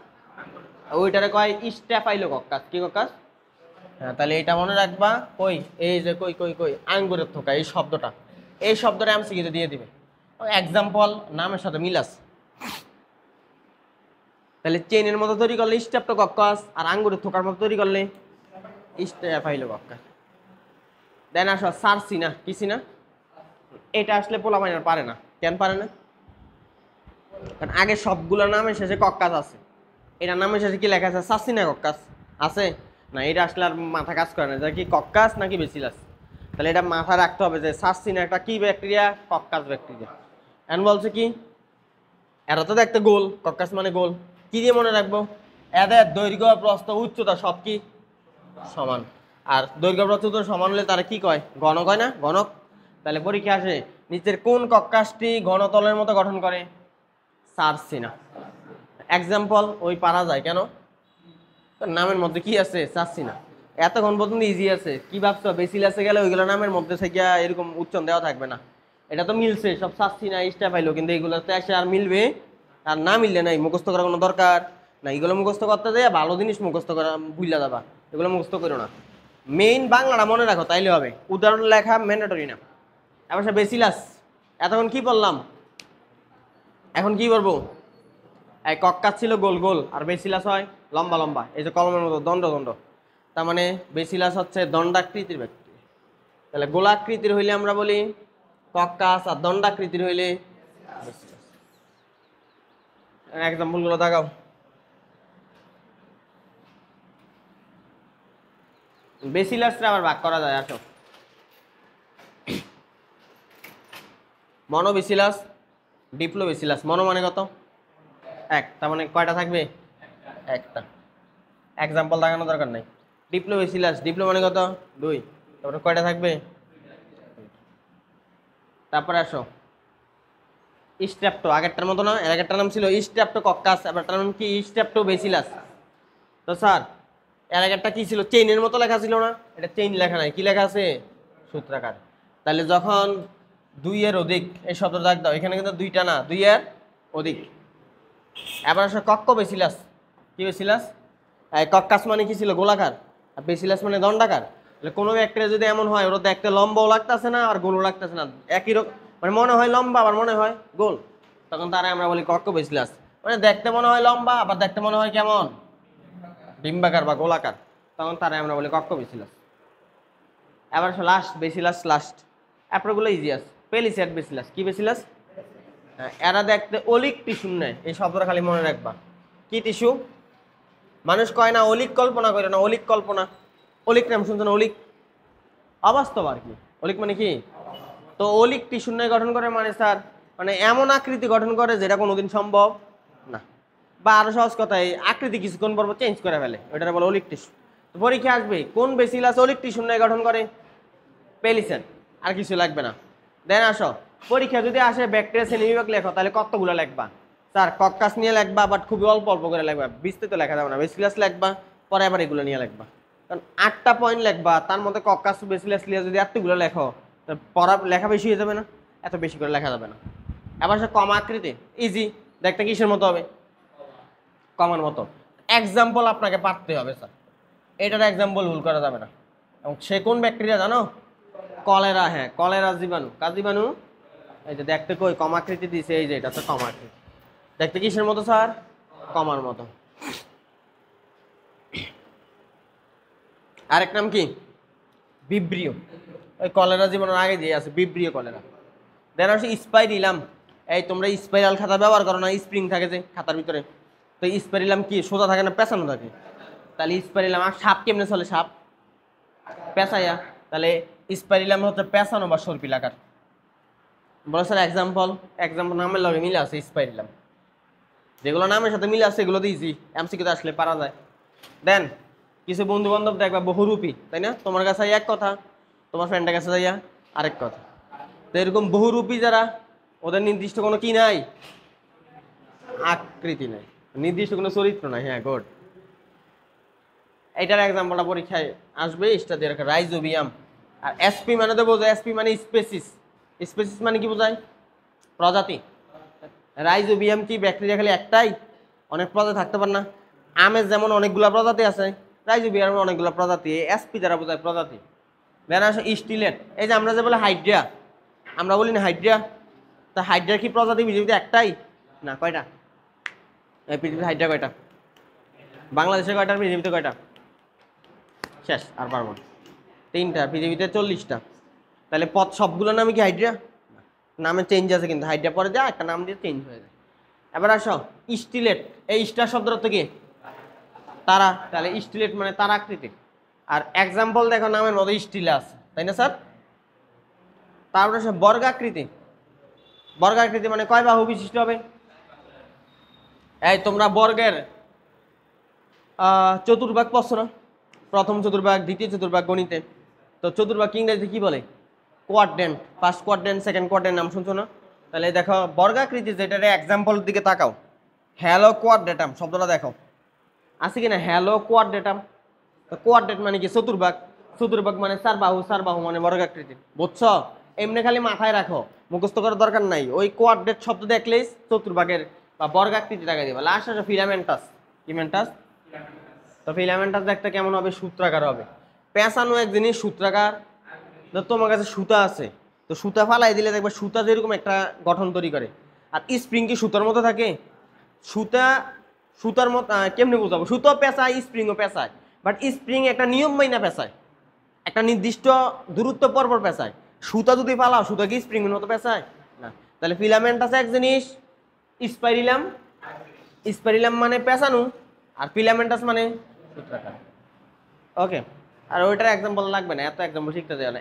ওইটারে কয় স্ট্যাফাইলোকক্কাস। কি কক্কাস? হ্যাঁ, তাহলে এটা মনে রাখবা। কই এই যে কই কই কই আঙ্গুরের থোকা, এই শব্দটা, এই শব্দটা এমসিকিউতে দিয়ে দিবে। এক্সাম্পল নামের সাথে মিল আছে। তাহলে চেইনের মতো তৈরি করলে স্ট্রেপ্টোকক্কাস, আর আঙ্গুরের থোকার মতো তৈরি করলে স্ট্যাফাইলোকক্কাস। দেন আসো সার্সিনা। কি সিনা? এটা আসলে পোলাপাইনার পারে না। কেন পারে না? কারণ আগে সবগুলোর নামের শেষে কক্কাস আছে, এটার নামের শেষে কি লেখা আছে? সার্সিনা কক্কাস আছে না? এটা আসলে আর মাথা কাজ করে না যে কি কক্কাস নাকি বেসিলাস। তাহলে এটা মাথায় রাখতে হবে যে সার্সিনা একটা কি ব্যাকটেরিয়া? Coccus bacteria. এখন বলছে কি এরা তো দেখতে গোল, কক্কাস মানে গোল। কি দিয়ে মনে রাখবো? এদের দৈর্ঘ্য প্রস্থ উচ্চতা সব কি সমান, আর দৈর্ঘ্য প্রস্থ উচ্চতা সমান হলে তারা কি কয়? ঘনক হয় না? ঘনক। তাহলে পরীক্ষা আসে নিচের কোন কক্কাসটি ঘনতলের মতো গঠন করে? সার্সিনা। এক্সাম্পল ওই পারা যায় কেন? নামের মধ্যে কি আছে? সার্সিনা। এতক্ষণ পর্যন্ত ইজি আছে, কি ভাবছো বেসিলাসে গেলে ওইগুলো নামের মধ্যে থেকে এরকম উচ্চারণ দেওয়া থাকবে না। এটা তো মিলছে সব, সার্সিনা স্ট্যাফাইলো, কিন্তু এগুলোতে এসে আর মিলবে আর না মিললে নাই মুখস্থ করার কোনো দরকার না। এগুলো মুখস্থ করতে যায় ভালো জিনিস মুখস্থ করা ভুলে যাবা, এগুলো মুখস্থ করো না। মেইন বাংলাটা মনে রাখো তাইলে হবে, উদাহরণ লেখা ম্যান্ডেটরি না। এবার সে বেসিলাস, এতক্ষণ কি বললাম? এখন কি করবো? এই কক্কাস ছিল গোল গোল, আর বেসিলাস হয় লম্বা লম্বা, এই যে কলমের মতো দণ্ড দণ্ড। তার মানে বেসিলাস হচ্ছে দণ্ডাকৃতির ব্যাকটেরিয়া। তাহলে গোলাকৃতির হইলে আমরা বলি কক্কাস, আর দণ্ডাকৃতির হইলে বেসিলাস। এক্সাম্পল গুলো দেখাও। বেসিলাসটা আবার ভাগ করা যায়, আসো। মনোবেসিলাস, ডিপ্লোবেসিলাস। মনো মানে কত? এক। তার মানে কয়টা থাকবে? একটা। এক্সাম্পল দেখানোর দরকার নাই। ডিপ্লোবেসিলাস, ডিপ্লো মানে কত? 2। তারপরে কয়টা থাকবে? তারপরে আসো স্ট্রেপ্টো, আগেরটার মতো না, এর আগেরটার নাম ছিল স্ট্রেপ্টোকক্কাস, এবারটার নাম কি? স্ট্রেপ্টোবেসিলাস। তো স্যার এর আগেরটা কি ছিল, চেইনের মতো লেখা ছিল না, এটা চেইন লেখা নাই, কি লেখা আছে, সূত্রাকার। তাহলে যখন 2 এর অধিক, এই শব্দ দাগ দাও, এখানে কিন্তু 2টা না, 2 এর অধিক। এবার আসলে কক্ষ বেসিলাস, কি বেসিলাস, কক্কাস মানে কি ছিল, গোলাকার, আর বেসিলাস মানে দণ্ডাকার। তাহলে কোনো ব্যাকটেরিয়া যদি এমন হয়, ওরা দেখতে লম্বাও লাগতেছে না আর গোলও লাগতেছে না, একই রকম, মানে মনে হয় লম্বা আবার মনে হয় গোল, তখন তারা আমরা বলি কক্ষ বেসিলাস। মানে দেখতে মনে হয় লম্বা আবার দেখতে মনে হয় কেমন, ডিম্বাকার বা গোলাকার, তখন তারা আমরা বলি কক্ষ বেসিলাস। এবার লাস্ট বেসিলাস, লাস্ট অ্যাপ্রোগুলো ইজিয়াস, পেলিসেট বেসিলাস, কি বেসিলাস, এরা দেখতে অলিক টিস্যু নেয়, এই শব্দটা খালি মনে রাখবা, কি টিস্যু, মানুষ কয় না অলিক কল্পনা করে না, অলিক কল্পনা, অলিক নাম শুনছো না, অলিক অবাস্তব আর কি, অলিক মানে কি, তো অলিক টিস্যু নেয় গঠন করে মানে স্যার, মানে এমন আকৃতি গঠন করে যেটা কোনোদিন সম্ভব না, বা আরো সহজ কথায় আকৃতি কিছুক্ষণ পর চেঞ্জ করে ফেলে, ওইটা বলে অলিক টিস্যু। তো পরীক্ষা আসবে কোন বেসিলাস অলিক টিস্যু নেয় গঠন করে, পেলিসেট, আর কিছু লাগবে না। দেন আসো, পরীক্ষা যদি আসে ব্যাকটেরিয়া শ্রেণীবিভাগ লেখো, তাহলে কতগুলো লিখবা, স্যার কক্কাস নিয়ে লিখবা, বাট খুবই অল্প অল্প করে লিখবা, বিস্তৃত লেখা যাবে না, বেসিলাস লিখবা, পরে আবার এগুলো নিয়ে লিখবা, কারণ 8টা পয়েন্ট লিখবা, তার মধ্যে কক্কাস বেসিলাস নিয়ে যদি 8গুলো লেখো, পড়া লেখা বেশি হয়ে যাবে না, এত বেশি করে লেখা যাবে না। এবার সে কমা আকৃতি, ইজি, দেখতে কিসের মতো হবে, কমার মতো। এক্সাম্পল আপনাকে পারতে হবে স্যার, এটার এক্সাম্পল ভুল করা যাবে না। এবং সে কোন ব্যাকটেরিয়া জানো, কলেরা, হ্যাঁ কলেরা জীবাণু, কাজ জীবাণু, এই যে দেখতে কই কমাকৃতি দিছে, এই যে এটা তো কমাকৃতি, দেখতে কিসের মতো স্যার, কমার মতো। আরেক নাম কি, বিব্রিয়, ওই কলেরা জীবাণুর আগে দিয়ে আছে বিব্রিয় কলেরা। দেন হচ্ছে স্পাইরিলাম, এই তোমরা স্পাইরাল খাতা ব্যবহার করো না, স্প্রিং থাকে যে খাতার ভিতরে, তো স্পাইরিলাম কি সোজা থাকে না পেঁচানো থাকে, তাহলে স্পাইরিলাম, আর সাপ কেমনে চলে, সাপ পেঁচাইয়া, তাহলে স্পাইরিলাম হচ্ছে পেঁচানো বা সর্পিলাকার। বলো স্যার এক্সাম্পল, এক্সাম্পল নামের লগে মিলে আছে স্পাইরিলাম, যেগুলো নামের সাথে মিলে আছে এগুলো তো ইজি, এমসিকিউতে আসলে পারা যায়। দেন কিছু বন্ধু বান্ধব দেখবা বহুরূপী, তাই না, তোমার কাছে এক কথা, তোমার ফ্রেন্ডের কাছে যাইয়া আরেক কথা, তো এরকম বহুরূপী যারা, ওদের নির্দিষ্ট কোনো কি নাই, আকৃতি নাই, নির্দিষ্ট কোনো চরিত্র নাই, হ্যাঁ গুড। এইটার এক্সাম্পলটা পরীক্ষায় আসবে, এটা দিয়ে রাখা, রাইজোবিয়াম। আর এসপি মানে তো বোঝায়, এসপি মানে স্পেসিস, স্পেসিস মানে কি বোঝায়, প্রজাতি। রাইজোবিয়াম কি ব্যাকটেরিয়া খালি একটাই, অনেক প্রজাতি থাকতে পারে না, আমের যেমন অনেকগুলা প্রজাতি আছে, রাইজোবিয়ামের অনেকগুলো প্রজাতি, এসপি দ্বারা বোঝায় প্রজাতি। দেন আসো স্টিলেট, এই যে আমরা যে বলে হাইড্রিয়া, আমরা বলি না হাইড্রিয়া, তা হাইড্রিয়া কি প্রজাতি পৃথিবীতে একটাই না, কয়টা, এই পৃথিবীতে হাইড্রিয়া কয়টা, বাংলাদেশে কয়টা, পৃথিবীতে কয়টা, শেষ আর পারবো না, 3টা, পৃথিবীতে 40টা। তাহলে পথ সবগুলোর নামে কি হাইড্রিয়া, নামে চেঞ্জ আছে, কিন্তু হাইড্রিয়া পরে যা একটা নাম দিয়ে চেঞ্জ হয়ে যায়। এবার আসো স্টিলেট, এই স্টার শব্দ থেকে তারা, তাহলে স্টিলেট মানে তারা আকৃতি। আর এক্সাম্পল দেখো নামের মতো স্টিলে আছে, তাই না স্যার। তারপরে আসো বর্গাকৃতি, বর্গাকৃতি মানে কয় বাহু বিশিষ্ট হবে, এই তোমরা বর্গের চতুর্ভাগ পড়ছো না, প্রথম চতুর্ভাগ দ্বিতীয় চতুর্ভাগ গণিতে, তো চতুর্ভাগ ইংরেজিতে কি বলে, quadrant, first quadrant second quadrant, নাম শুনছো না। তাহলে দেখো বর্গাকৃতি যেটার এক্সাম্পলের দিকে তাকাও, হ্যালো কোয়াড্রেটাম শব্দটা দেখো আছে কিনা, হ্যালো কোয়াড্রেটাম, তো কোয়াড্রেট মানে কি চতুর্ভাগ, চতুর্ভাগ মানে চার বাহু মানে বর্গাকৃতি, বুঝছো, এমনি খালি মাথায় রাখো, মুখস্থ করার দরকার নাই, ওই কোয়াড্রেট শব্দ দেখলেই চতুর্ভাগের বা বর্গাকৃতি টাকা দিবা। লাস্ট আছে ফিলামেন্টাস, কি মেন্টাস, তো ফিলামেন্টাস দেখতে কেমন হবে, সূত্রাকার হবে। পেঁচানো এক জিনিস সূত্রাকার, তো তোমার কাছে সুতা আছে, তো সুতা ফালাই দিলে দেখবে সুতা যেরকম একটা গঠন তৈরি করে, আর স্প্রিং কি সুতার মতো থাকে, সুতা সুতার মতো কেমনি বোঝাবো, সুতো পেঁচায় স্প্রিংও পেঁচায়, বাট স্প্রিং একটা নিয়ম মাইনা পেঁচায়, একটা নির্দিষ্ট দূরত্ব পরপর পেঁচায়, সুতা যদি ফালাও সুতা কি স্প্রিংয়ের মতো পেঁচায় না। তাহলে ফিলামেন্টাস এক জিনিস, স্পাইরিলাম, স্পাইরিলাম মানে পেঁচানো, আর ফিলামেন্টাস মানে সূত্রাকার। ওকে, আর ওইটার এক্সাম্পল লাগবে না, এত এক্সাম্পল শিখতে দেওয়া না।